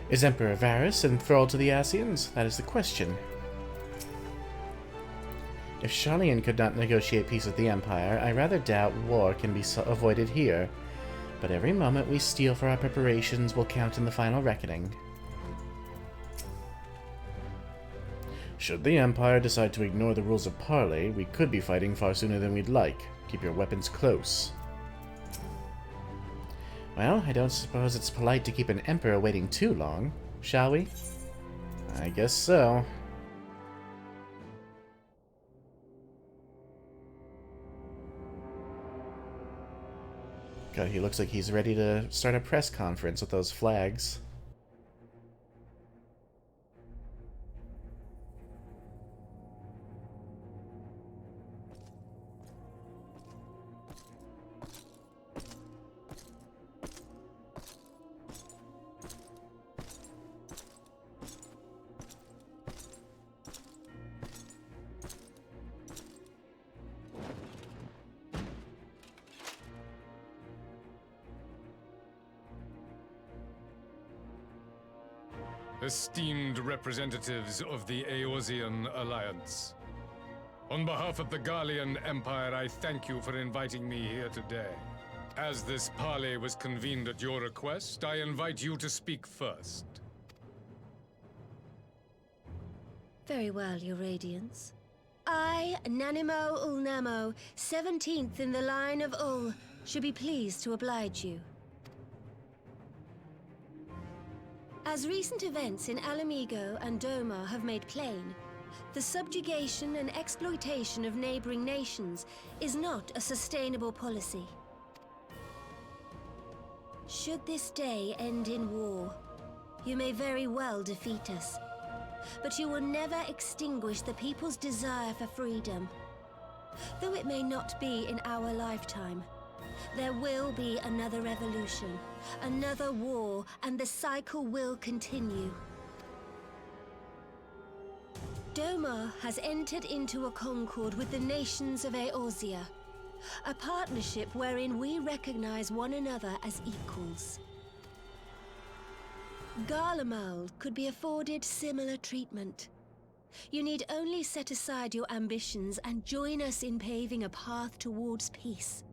Is Emperor Varus enthralled to the Asians? That is the question. If Sharlayan could not negotiate peace with the Empire, I rather doubt war can be avoided here. But every moment we steal for our preparations will count in the final reckoning. Should the Empire decide to ignore the rules of parley, we could be fighting far sooner than we'd like. Keep your weapons close. Well, I don't suppose it's polite to keep an Emperor waiting too long, shall we? I guess so. God, he looks like he's ready to start a press conference with those flags. Esteemed representatives of the Eorzean Alliance, on behalf of the Garlean Empire, I thank you for inviting me here today. As this parley was convened at your request, I invite you to speak first. Very well, Your Radiance. I, Nanimo Ulnamo, 17th in the line of Ul, should be pleased to oblige you. As recent events in Ala Mhigo and Doma have made plain, the subjugation and exploitation of neighboring nations is not a sustainable policy. Should this day end in war, you may very well defeat us, but you will never extinguish the people's desire for freedom. Though it may not be in our lifetime, there will be another revolution, another war, and the cycle will continue. Doma has entered into a concord with the nations of Eorzea, a partnership wherein we recognize one another as equals. Garlemald could be afforded similar treatment. You need only set aside your ambitions and join us in paving a path towards peace.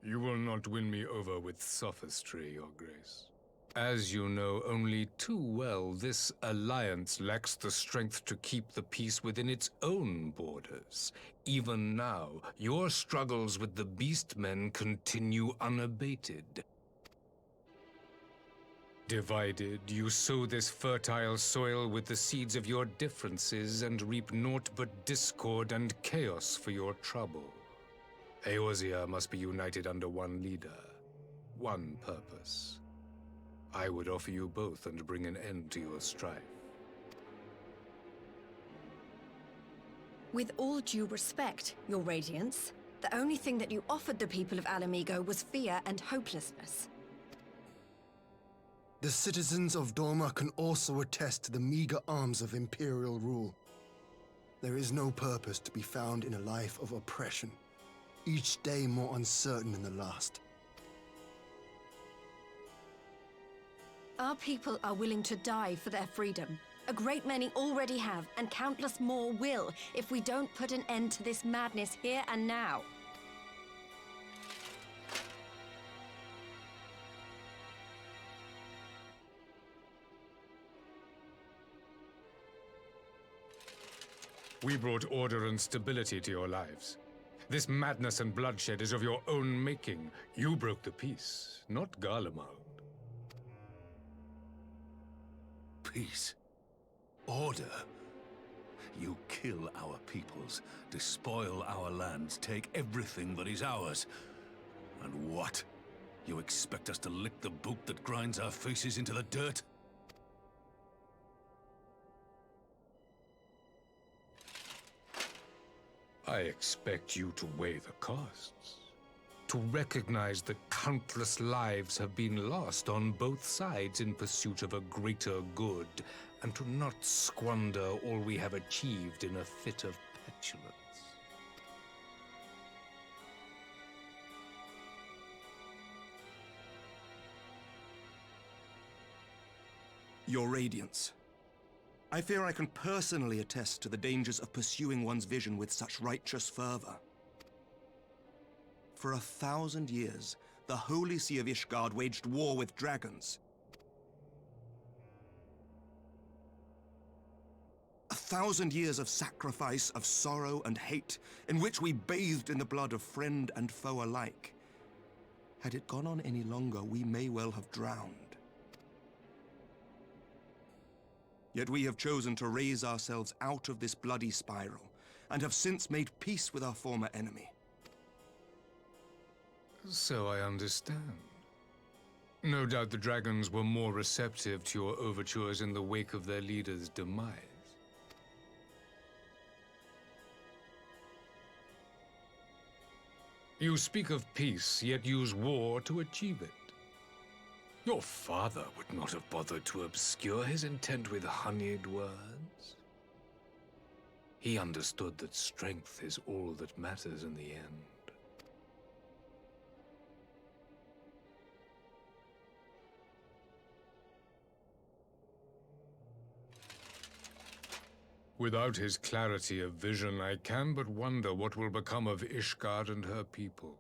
You will not win me over with sophistry, Your Grace. As you know only too well, this alliance lacks the strength to keep the peace within its own borders. Even now, your struggles with the Beastmen continue unabated. Divided, you sow this fertile soil with the seeds of your differences and reap naught but discord and chaos for your trouble. Eorzea must be united under one leader, one purpose. I would offer you both and bring an end to your strife. With all due respect, Your Radiance, the only thing that you offered the people of Ala Mhigo was fear and hopelessness. The citizens of Doma can also attest to the meager arms of Imperial rule. There is no purpose to be found in a life of oppression, each day more uncertain than the last. Our people are willing to die for their freedom. A great many already have, and countless more will, if we don't put an end to this madness here and now. We brought order and stability to your lives. This madness and bloodshed is of your own making. You broke the peace, not Garlemald. Peace. Order. You kill our peoples, despoil our lands, take everything that is ours. And what? You expect us to lick the boot that grinds our faces into the dirt? I expect you to weigh the costs. To recognize that countless lives have been lost on both sides in pursuit of a greater good, and to not squander all we have achieved in a fit of petulance. Your Radiance. I fear I can personally attest to the dangers of pursuing one's vision with such righteous fervor. For 1,000 years, the Holy See of Ishgard waged war with dragons. 1,000 years of sacrifice, of sorrow and hate, in which we bathed in the blood of friend and foe alike. Had it gone on any longer, we may well have drowned. Yet we have chosen to raise ourselves out of this bloody spiral, and have since made peace with our former enemy. So I understand. No doubt the dragons were more receptive to your overtures in the wake of their leader's demise. You speak of peace, yet use war to achieve it. Your father would not have bothered to obscure his intent with honeyed words. He understood that strength is all that matters in the end. Without his clarity of vision, I can but wonder what will become of Ishgard and her people.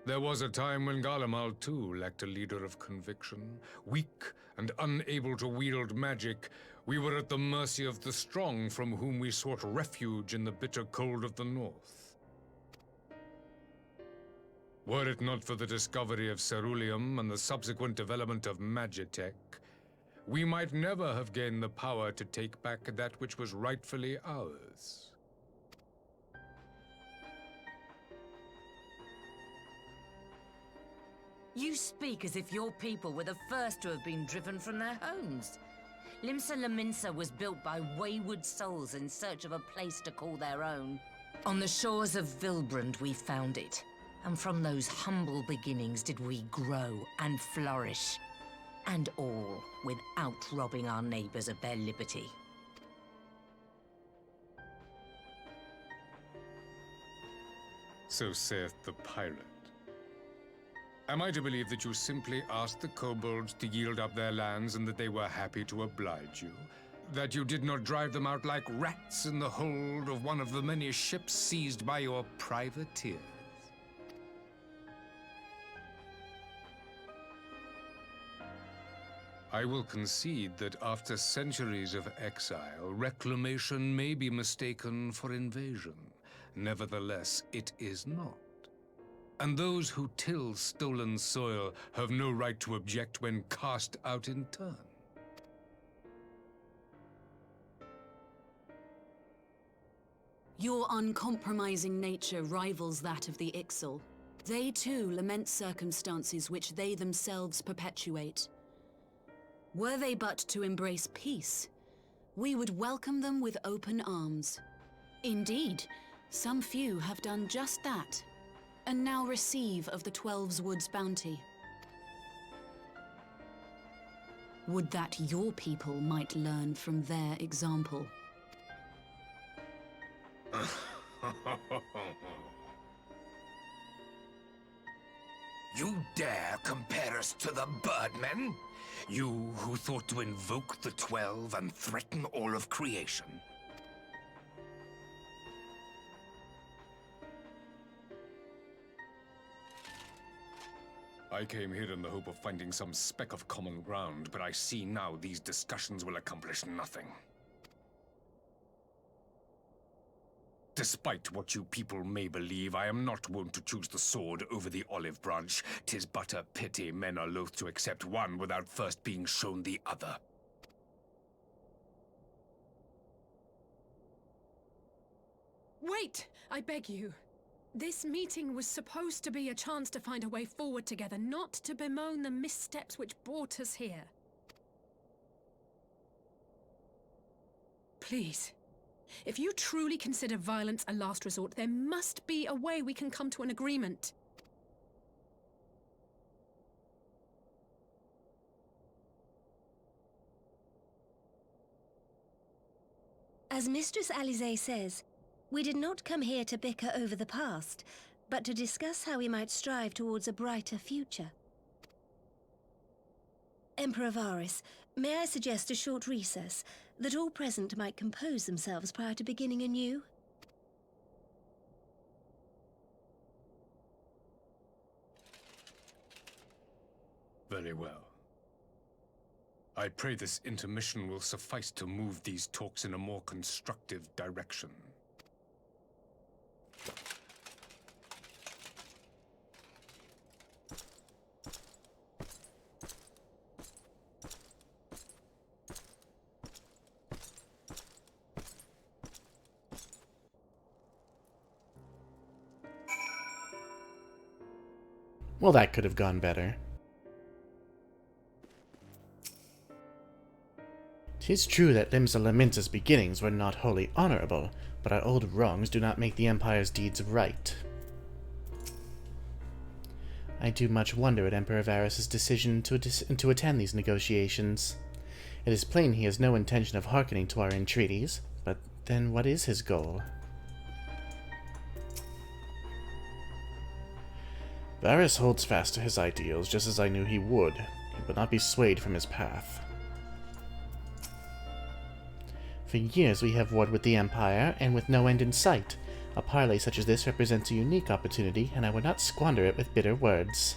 There was a time when Garlemald, too, lacked a leader of conviction. Weak and unable to wield magic, we were at the mercy of the strong, from whom we sought refuge in the bitter cold of the north. Were it not for the discovery of ceruleum and the subsequent development of magitech, we might never have gained the power to take back that which was rightfully ours. You speak as if your people were the first to have been driven from their homes. Limsa Lominsa was built by wayward souls in search of a place to call their own. On the shores of Vilbrand we found it, and from those humble beginnings did we grow and flourish. And all without robbing our neighbors of their liberty. So saith the pirate. Am I to believe that you simply asked the kobolds to yield up their lands and that they were happy to oblige you? That you did not drive them out like rats in the hold of one of the many ships seized by your privateers? I will concede that after centuries of exile, reclamation may be mistaken for invasion. Nevertheless, it is not. And those who till stolen soil have no right to object when cast out in turn. Your uncompromising nature rivals that of the Ixal. They too lament circumstances which they themselves perpetuate. Were they but to embrace peace, we would welcome them with open arms. Indeed, some few have done just that, and now receive of the 12's Wood's bounty. Would that your people might learn from their example. You dare compare us to the Birdmen? You who thought to invoke the 12 and threaten all of creation? I came here in the hope of finding some speck of common ground, but I see now these discussions will accomplish nothing. Despite what you people may believe, I am not wont to choose the sword over the olive branch. 'Tis but a pity men are loath to accept one without first being shown the other. Wait! I beg you. This meeting was supposed to be a chance to find a way forward together, not to bemoan the missteps which brought us here. Please. If you truly consider violence a last resort, there must be a way we can come to an agreement. As Mistress Alisaie says, we did not come here to bicker over the past, but to discuss how we might strive towards a brighter future. Emperor Varys, may I suggest a short recess, that all present might compose themselves prior to beginning anew? Very well. I pray this intermission will suffice to move these talks in a more constructive direction. Well, that could have gone better. 'Tis true that Limsa Lominsa's beginnings were not wholly honorable, but our old wrongs do not make the Empire's deeds right. I do much wonder at Emperor Varys' decision to attend these negotiations. It is plain he has no intention of hearkening to our entreaties, but then what is his goal? Varys holds fast to his ideals, just as I knew he would. He will not be swayed from his path. For years we have warred with the Empire, and with no end in sight. A parley such as this represents a unique opportunity, and I would not squander it with bitter words.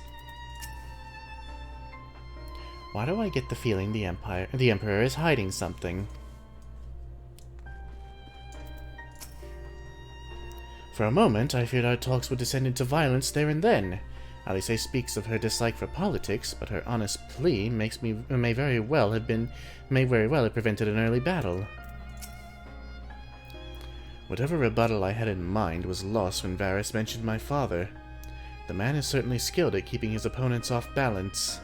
Why do I get the feeling the Emperor is hiding something? For a moment, I feared our talks would descend into violence there and then. Alisaie speaks of her dislike for politics, but her honest plea may very well have prevented an early battle. Whatever rebuttal I had in mind was lost when Varys mentioned my father. The man is certainly skilled at keeping his opponents off balance.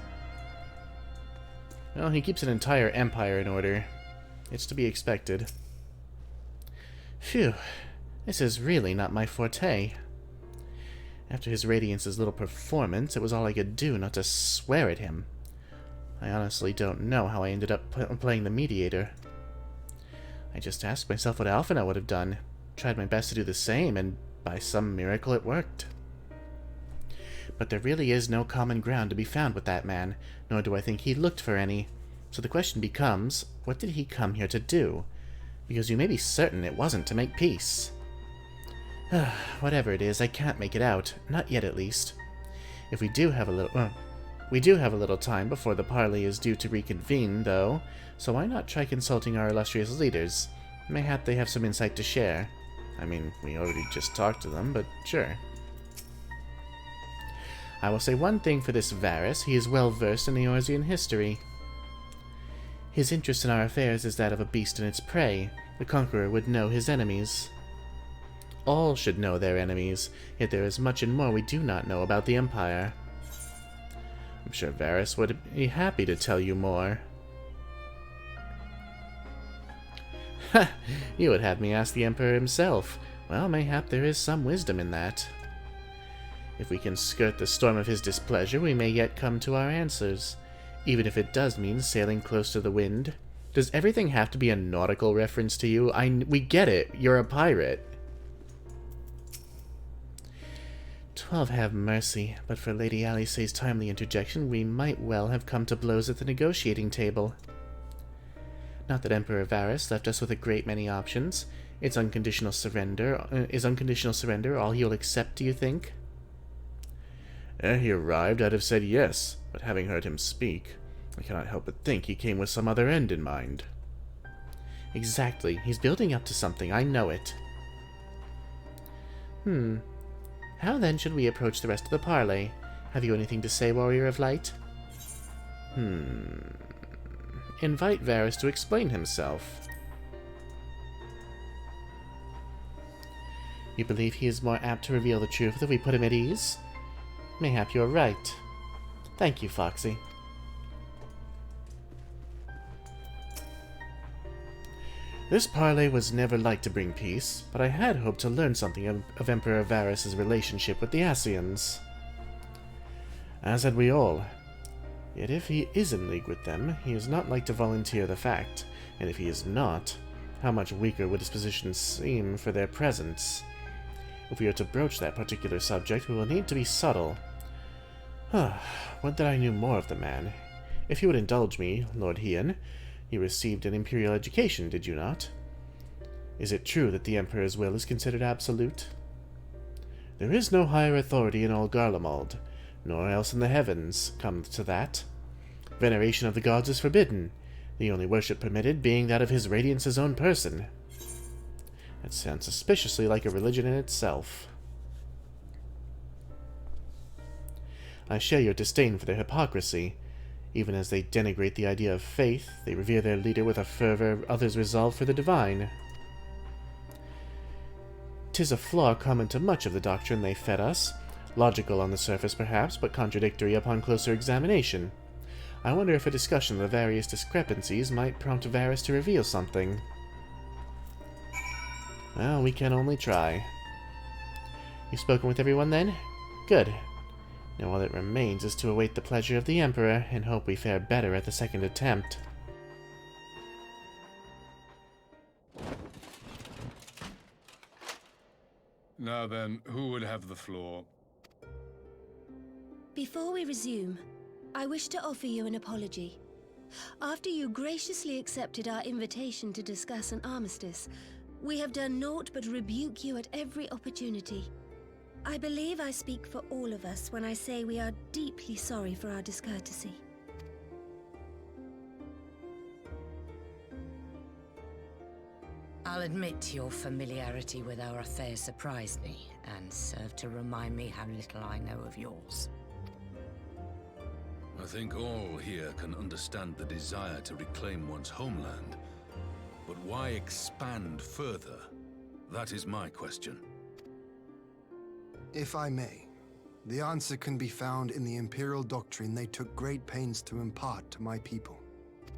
Well, he keeps an entire empire in order. It's to be expected. Phew, this is really not my forte. After his Radiance's little performance, it was all I could do not to swear at him. I honestly don't know how I ended up playing the mediator. I just asked myself what Alphinaud would have done, tried my best to do the same, and by some miracle it worked. But there really is no common ground to be found with that man, nor do I think he looked for any. So the question becomes, what did he come here to do? Because you may be certain it wasn't to make peace. Whatever it is, I can't make it out. Not yet, at least. If we do have a little time before the parley is due to reconvene, though, so why not try consulting our illustrious leaders? Mayhap they have some insight to share. I mean, we already just talked to them, but sure. I will say one thing for this Varys, he is well versed in Eorzean history. His interest in our affairs is that of a beast in its prey. The conqueror would know his enemies. All should know their enemies, yet there is much and more we do not know about the Empire. I'm sure Varys would be happy to tell you more. Ha! You would have me ask the Emperor himself. Well, mayhap there is some wisdom in that. If we can skirt the storm of his displeasure, we may yet come to our answers, even if it does mean sailing close to the wind. Does everything have to be a nautical reference to you? We get it. You're a pirate. 12 have mercy, but for Lady Alisaie's timely interjection, we might well have come to blows at the negotiating table. Not that Emperor Varys left us with a great many options. Is unconditional surrender all he'll accept, do you think? Ere he arrived, I'd have said yes, but having heard him speak, I cannot help but think he came with some other end in mind. Exactly. He's building up to something, I know it. How then should we approach the rest of the parley? Have you anything to say, Warrior of Light? Invite Varys to explain himself. You believe he is more apt to reveal the truth if we put him at ease? Mayhap you're right. Thank you, Foxy. This parley was never like to bring peace, but I had hoped to learn something of Emperor Varys' relationship with the Ascians. As had we all. Yet if he is in league with them, he is not like to volunteer the fact, and if he is not, how much weaker would his position seem for their presence? If we are to broach that particular subject, we will need to be subtle. Would that I knew more of the man. If you would indulge me, Lord Hien, you received an imperial education, did you not? Is it true that the Emperor's will is considered absolute? There is no higher authority in all Garlemald, nor else in the heavens, come to that. Veneration of the gods is forbidden, the only worship permitted being that of His Radiance's own person. That sounds suspiciously like a religion in itself. I share your disdain for their hypocrisy. Even as they denigrate the idea of faith, they revere their leader with a fervor others resolve for the divine. 'Tis a flaw common to much of the doctrine they fed us, logical on the surface perhaps, but contradictory upon closer examination. I wonder if a discussion of the various discrepancies might prompt Varys to reveal something. Well, we can only try. You've spoken with everyone then? Good. Now all that remains is to await the pleasure of the Emperor, and hope we fare better at the second attempt. Now then, who would have the floor? Before we resume, I wish to offer you an apology. After you graciously accepted our invitation to discuss an armistice, we have done naught but rebuke you at every opportunity. I believe I speak for all of us when I say we are deeply sorry for our discourtesy. I'll admit your familiarity with our affairs surprised me, and served to remind me how little I know of yours. I think all here can understand the desire to reclaim one's homeland. But why expand further? That is my question. If I may, the answer can be found in the Imperial doctrine they took great pains to impart to my people.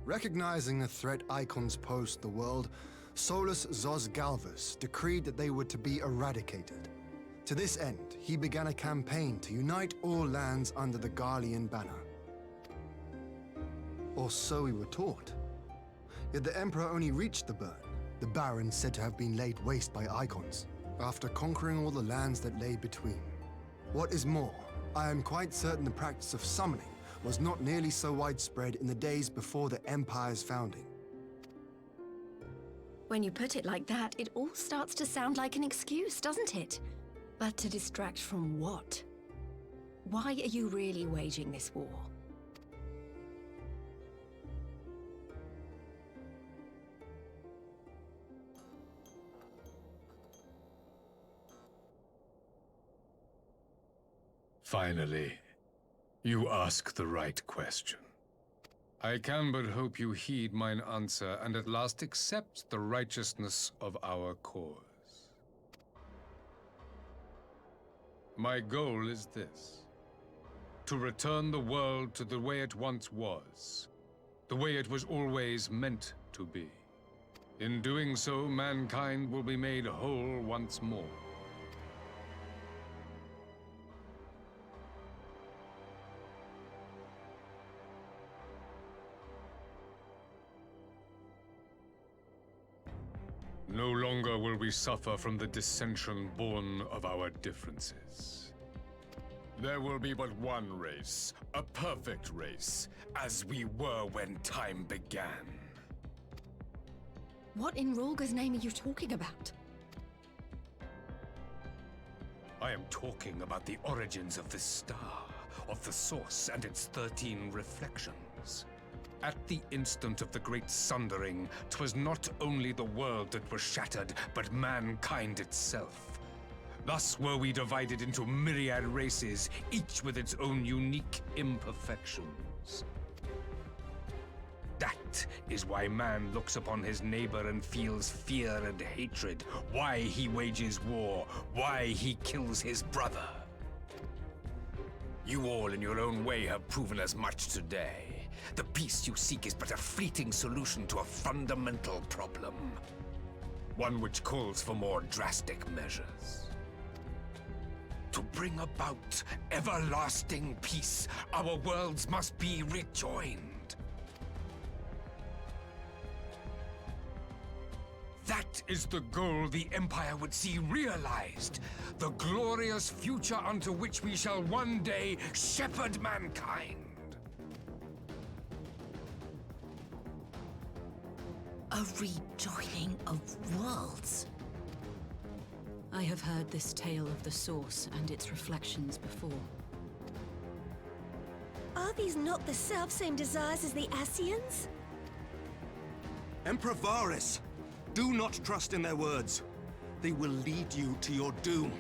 Recognizing the threat icons posed to the world, Solus Zos Galvus decreed that they were to be eradicated. To this end, he began a campaign to unite all lands under the Garlean banner. Or so we were taught. Yet the Emperor only reached the burn, the Barrens said to have been laid waste by icons, after conquering all the lands that lay between. What is more, I am quite certain the practice of summoning was not nearly so widespread in the days before the Empire's founding. When you put it like that, it all starts to sound like an excuse, doesn't it? But to distract from what? Why are you really waging this war? Finally, you ask the right question. I can but hope you heed mine answer and at last accept the righteousness of our cause. My goal is this: to return the world to the way it once was, the way it was always meant to be. In doing so, mankind will be made whole once more. No longer will we suffer from the dissension born of our differences. There will be but one race, a perfect race, as we were when time began. What in Rulga's name are you talking about? I am talking about the origins of this star, of the source and its 13 reflections. At the instant of the Great Sundering, 'twas not only the world that was shattered, but mankind itself. Thus were we divided into myriad races, each with its own unique imperfections. That is why man looks upon his neighbor and feels fear and hatred, why he wages war, why he kills his brother. You all in your own way have proven as much today. The peace you seek is but a fleeting solution to a fundamental problem. One which calls for more drastic measures. To bring about everlasting peace, our worlds must be rejoined. That is the goal the Empire would see realized. The glorious future unto which we shall one day shepherd mankind. A rejoining of worlds? I have heard this tale of the Source and its reflections before. Are these not the selfsame desires as the Ascians? Emperor Varys, do not trust in their words. They will lead you to your doom.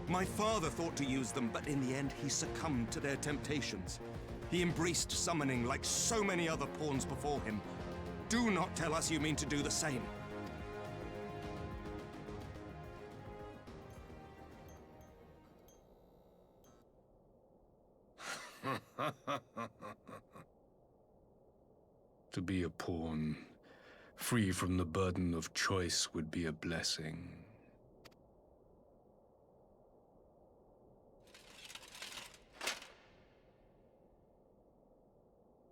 My father thought to use them, but in the end he succumbed to their temptations. He embraced summoning like so many other pawns before him. Do not tell us you mean to do the same. To be a pawn, free from the burden of choice, would be a blessing.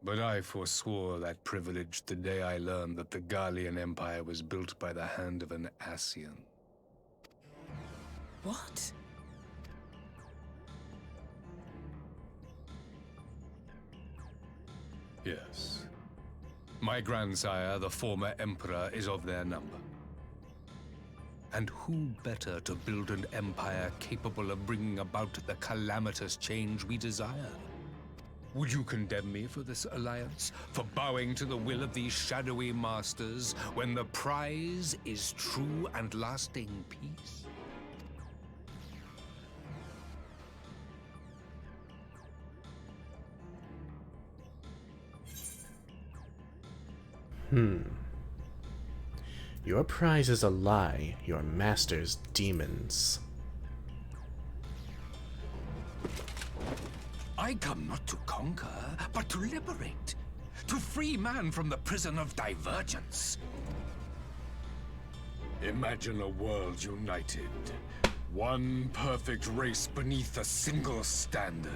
But I forswore that privilege the day I learned that the Garlean Empire was built by the hand of an Ascian. What? Yes. My grandsire, the former Emperor, is of their number. And who better to build an empire capable of bringing about the calamitous change we desire? Would you condemn me for this alliance? For bowing to the will of these shadowy masters, when the prize is true and lasting peace? Your prize is a lie, your master's demons. I come not to conquer, but to liberate. To free man from the prison of divergence. Imagine a world united. One perfect race beneath a single standard.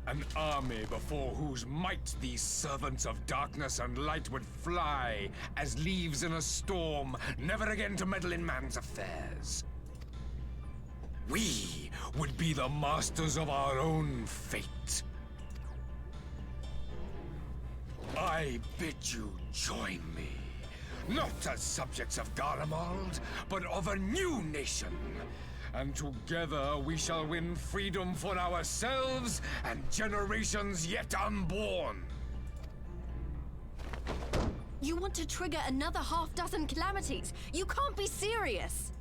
An army before whose might these servants of darkness and light would fly as leaves in a storm, never again to meddle in man's affairs. We would be the masters of our own fate. I bid you join me, not as subjects of Garlemald, but of a new nation. And together we shall win freedom for ourselves and generations yet unborn. You want to trigger another half-dozen calamities? You can't be serious!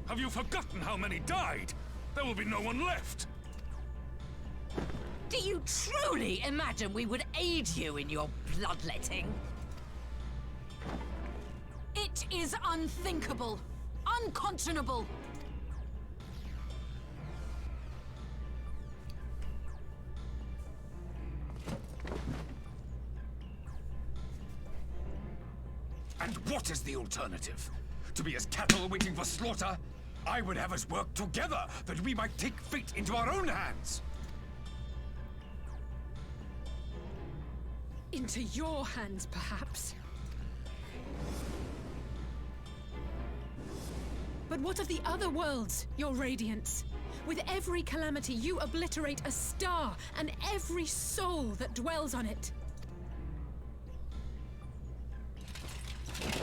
Have you forgotten how many died? There will be no one left. Do you truly imagine we would aid you in your bloodletting? It is unthinkable! Unconscionable! And what is the alternative? To be as cattle waiting for slaughter? I would have us work together, that we might take fate into our own hands! Into your hands, perhaps. But what of the other worlds, your radiance? With every calamity, you obliterate a star and every soul that dwells on it.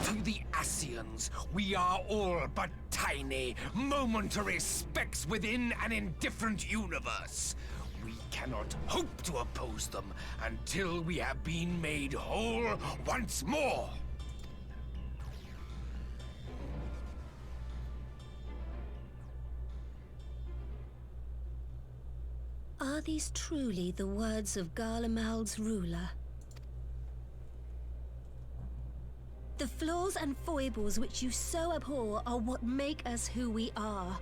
To the Ascians, we are all but tiny, momentary specks within an indifferent universe. We cannot hope to oppose them until we have been made whole once more. Are these truly the words of Garlemald's ruler? The flaws and foibles which you so abhor are what make us who we are.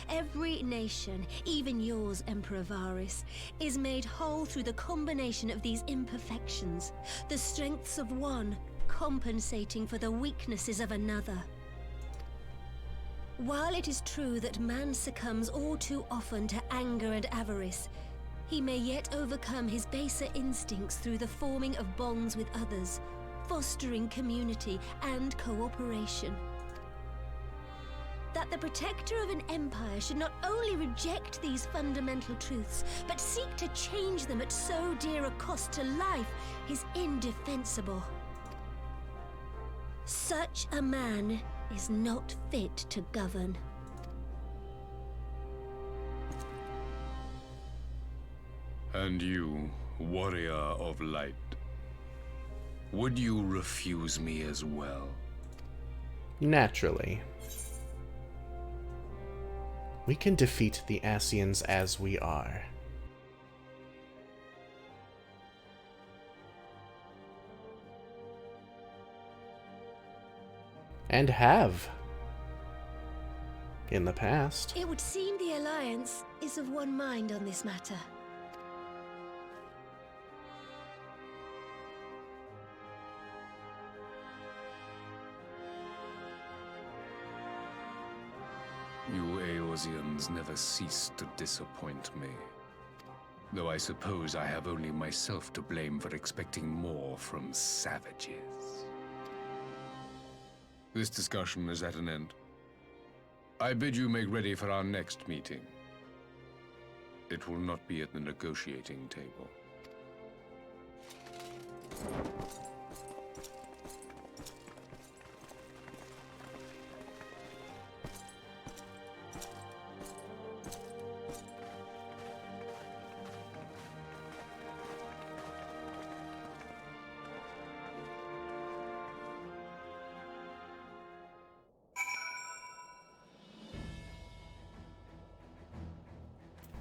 Every nation, even yours, Emperor Varys, is made whole through the combination of these imperfections, the strengths of one compensating for the weaknesses of another. While it is true that man succumbs all too often to anger and avarice, he may yet overcome his baser instincts through the forming of bonds with others, fostering community and cooperation. That the protector of an empire should not only reject these fundamental truths, but seek to change them at so dear a cost to life is indefensible. Such a man is not fit to govern. And you, warrior of light, would you refuse me as well? Naturally. We can defeat the Ascians as we are. And have. In the past. It would seem the Alliance is of one mind on this matter. You Eorzeans never cease to disappoint me. Though I suppose I have only myself to blame for expecting more from savages. This discussion is at an end. I bid you make ready for our next meeting. It will not be at the negotiating table.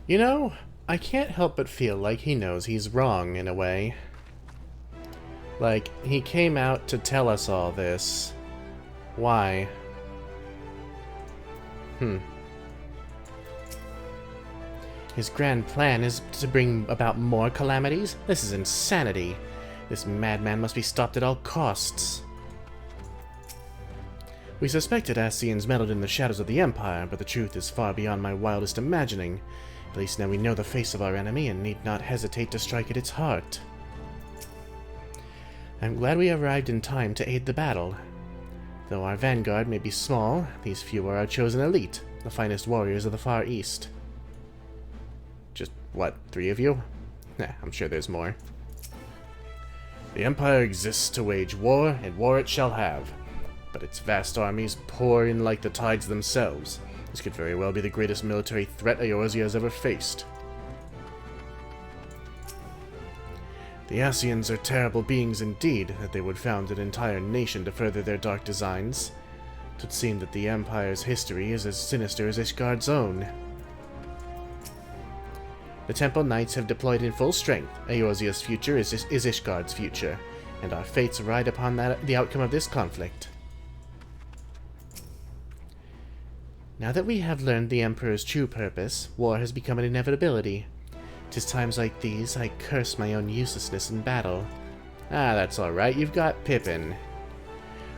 You know, I can't help but feel like he knows he's wrong in a way. Like, he came out to tell us all this. Why? His grand plan is to bring about more calamities? This is insanity. This madman must be stopped at all costs. We suspected Ascians meddled in the shadows of the Empire, but the truth is far beyond my wildest imagining. At least now we know the face of our enemy and need not hesitate to strike at its heart. I'm glad we arrived in time to aid the battle. Though our vanguard may be small, these few are our chosen elite, the finest warriors of the Far East. Just, what, 3 of you? Nah, I'm sure there's more. The Empire exists to wage war, and war it shall have. But its vast armies pour in like the tides themselves. This could very well be the greatest military threat Eorzea has ever faced. The Ascians are terrible beings indeed, that they would found an entire nation to further their dark designs. It would seem that the Empire's history is as sinister as Ishgard's own. The Temple Knights have deployed in full strength. Eorzea's future is Ishgard's future, and our fates ride upon the outcome of this conflict. Now that we have learned the Emperor's true purpose, war has become an inevitability. 'Tis times like these I curse my own uselessness in battle. Ah, that's alright, you've got Pippin.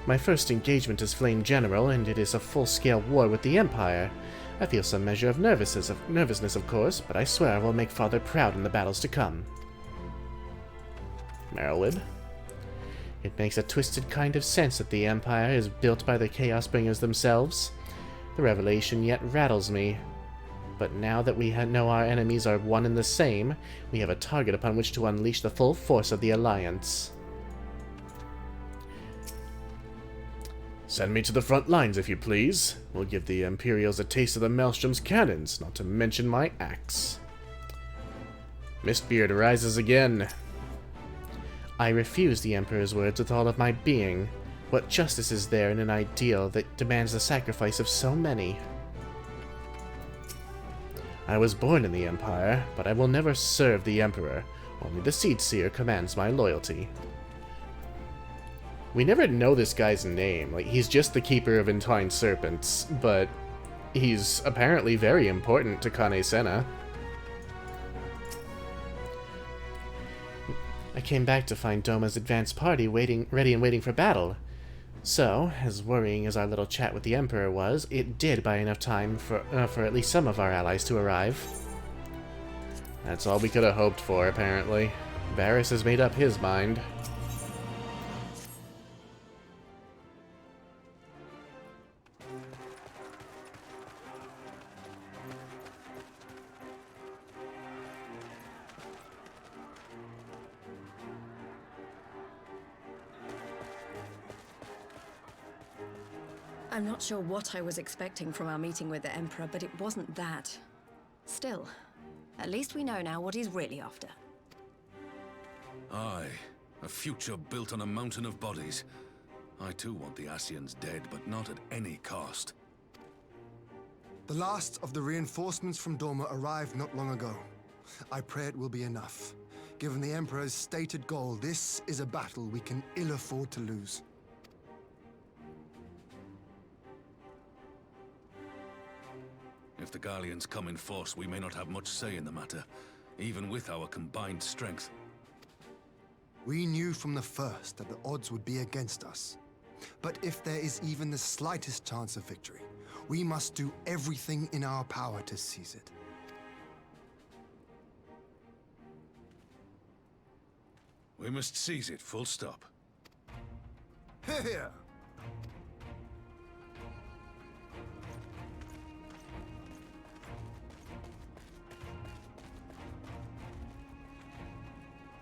My first engagement is Flame General, and it is a full-scale war with the Empire. I feel some measure of nervousness, of course, but I swear I will make Father proud in the battles to come. Merylwyn? It makes a twisted kind of sense that the Empire is built by the Chaosbringers themselves. The revelation yet rattles me. But now that we know our enemies are one and the same, we have a target upon which to unleash the full force of the Alliance. Send me to the front lines, if you please. We'll give the Imperials a taste of the Maelstrom's cannons, not to mention my axe. Mistbeard rises again. I refuse the Emperor's words with all of my being. What justice is there in an ideal that demands the sacrifice of so many? I was born in the Empire, but I will never serve the Emperor. Only the Seedseer commands my loyalty. We never know this guy's name. Like, he's just the Keeper of Entwined Serpents, but he's apparently very important to Kane Senna. I came back to find Doma's advanced party ready and waiting for battle. So, as worrying as our little chat with the Emperor was, it did buy enough time for at least some of our allies to arrive. That's all we could have hoped for, apparently. Varys has made up his mind. I'm not sure what I was expecting from our meeting with the Emperor, but it wasn't that. Still, at least we know now what he's really after. Aye, a future built on a mountain of bodies. I too want the Ascians dead, but not at any cost. The last of the reinforcements from Dorma arrived not long ago. I pray it will be enough. Given the Emperor's stated goal, this is a battle we can ill afford to lose. If the Garleans come in force, we may not have much say in the matter, even with our combined strength. We knew from the first that the odds would be against us. But if there is even the slightest chance of victory, we must do everything in our power to seize it. We must seize it, full stop. Here!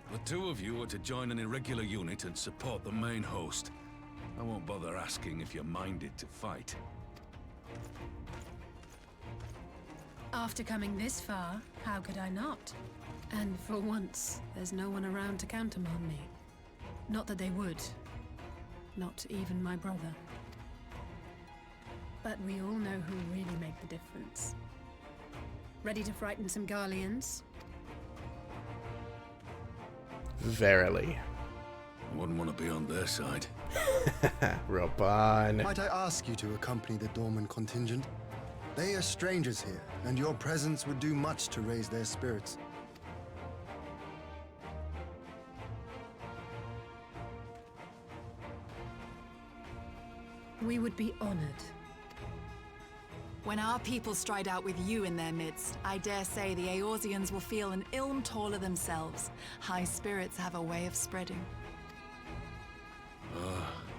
The two of you are to join an irregular unit and support the main host. I won't bother asking if you're minded to fight. After coming this far, how could I not? And for once, there's no one around to countermand me. Not that they would. Not even my brother. But we all know who really make the difference. Ready to frighten some Garleans? Verily. I wouldn't want to be on their side. Robon. Might I ask you to accompany the Dorman contingent? They are strangers here, and your presence would do much to raise their spirits. We would be honored. When our people stride out with you in their midst, I dare say the Eorzeans will feel an ilm taller themselves. High spirits have a way of spreading.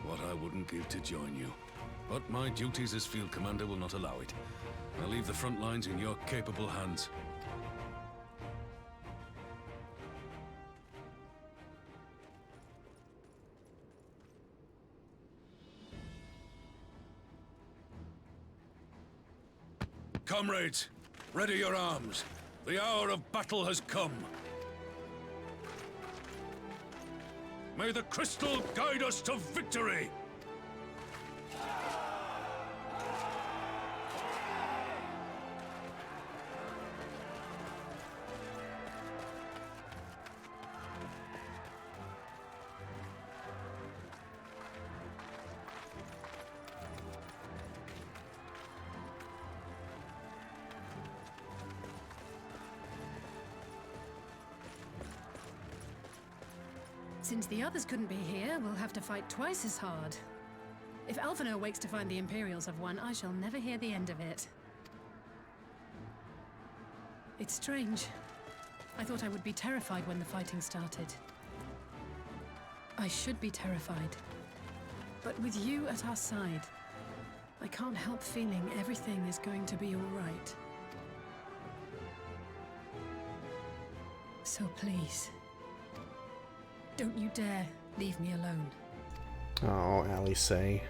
What I wouldn't give to join you. But my duties as field commander will not allow it. I'll leave the front lines in your capable hands. Comrades, ready your arms. The hour of battle has come. May the crystal guide us to victory! Since the others couldn't be here, we'll have to fight twice as hard. If Alphino wakes to find the Imperials have won, I shall never hear the end of it. It's strange. I thought I would be terrified when the fighting started. I should be terrified. But with you at our side, I can't help feeling everything is going to be all right. So please, don't you dare leave me alone. Oh, Alice.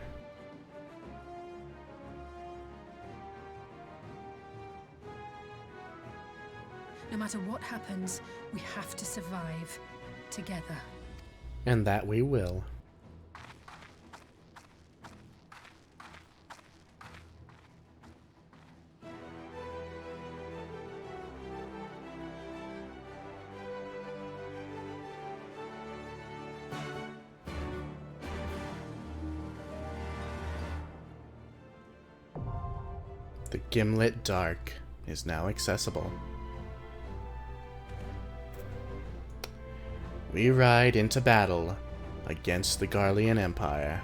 No matter what happens, we have to survive together. And that we will. The Gimlet Dark is now accessible. We ride into battle against the Garlean Empire.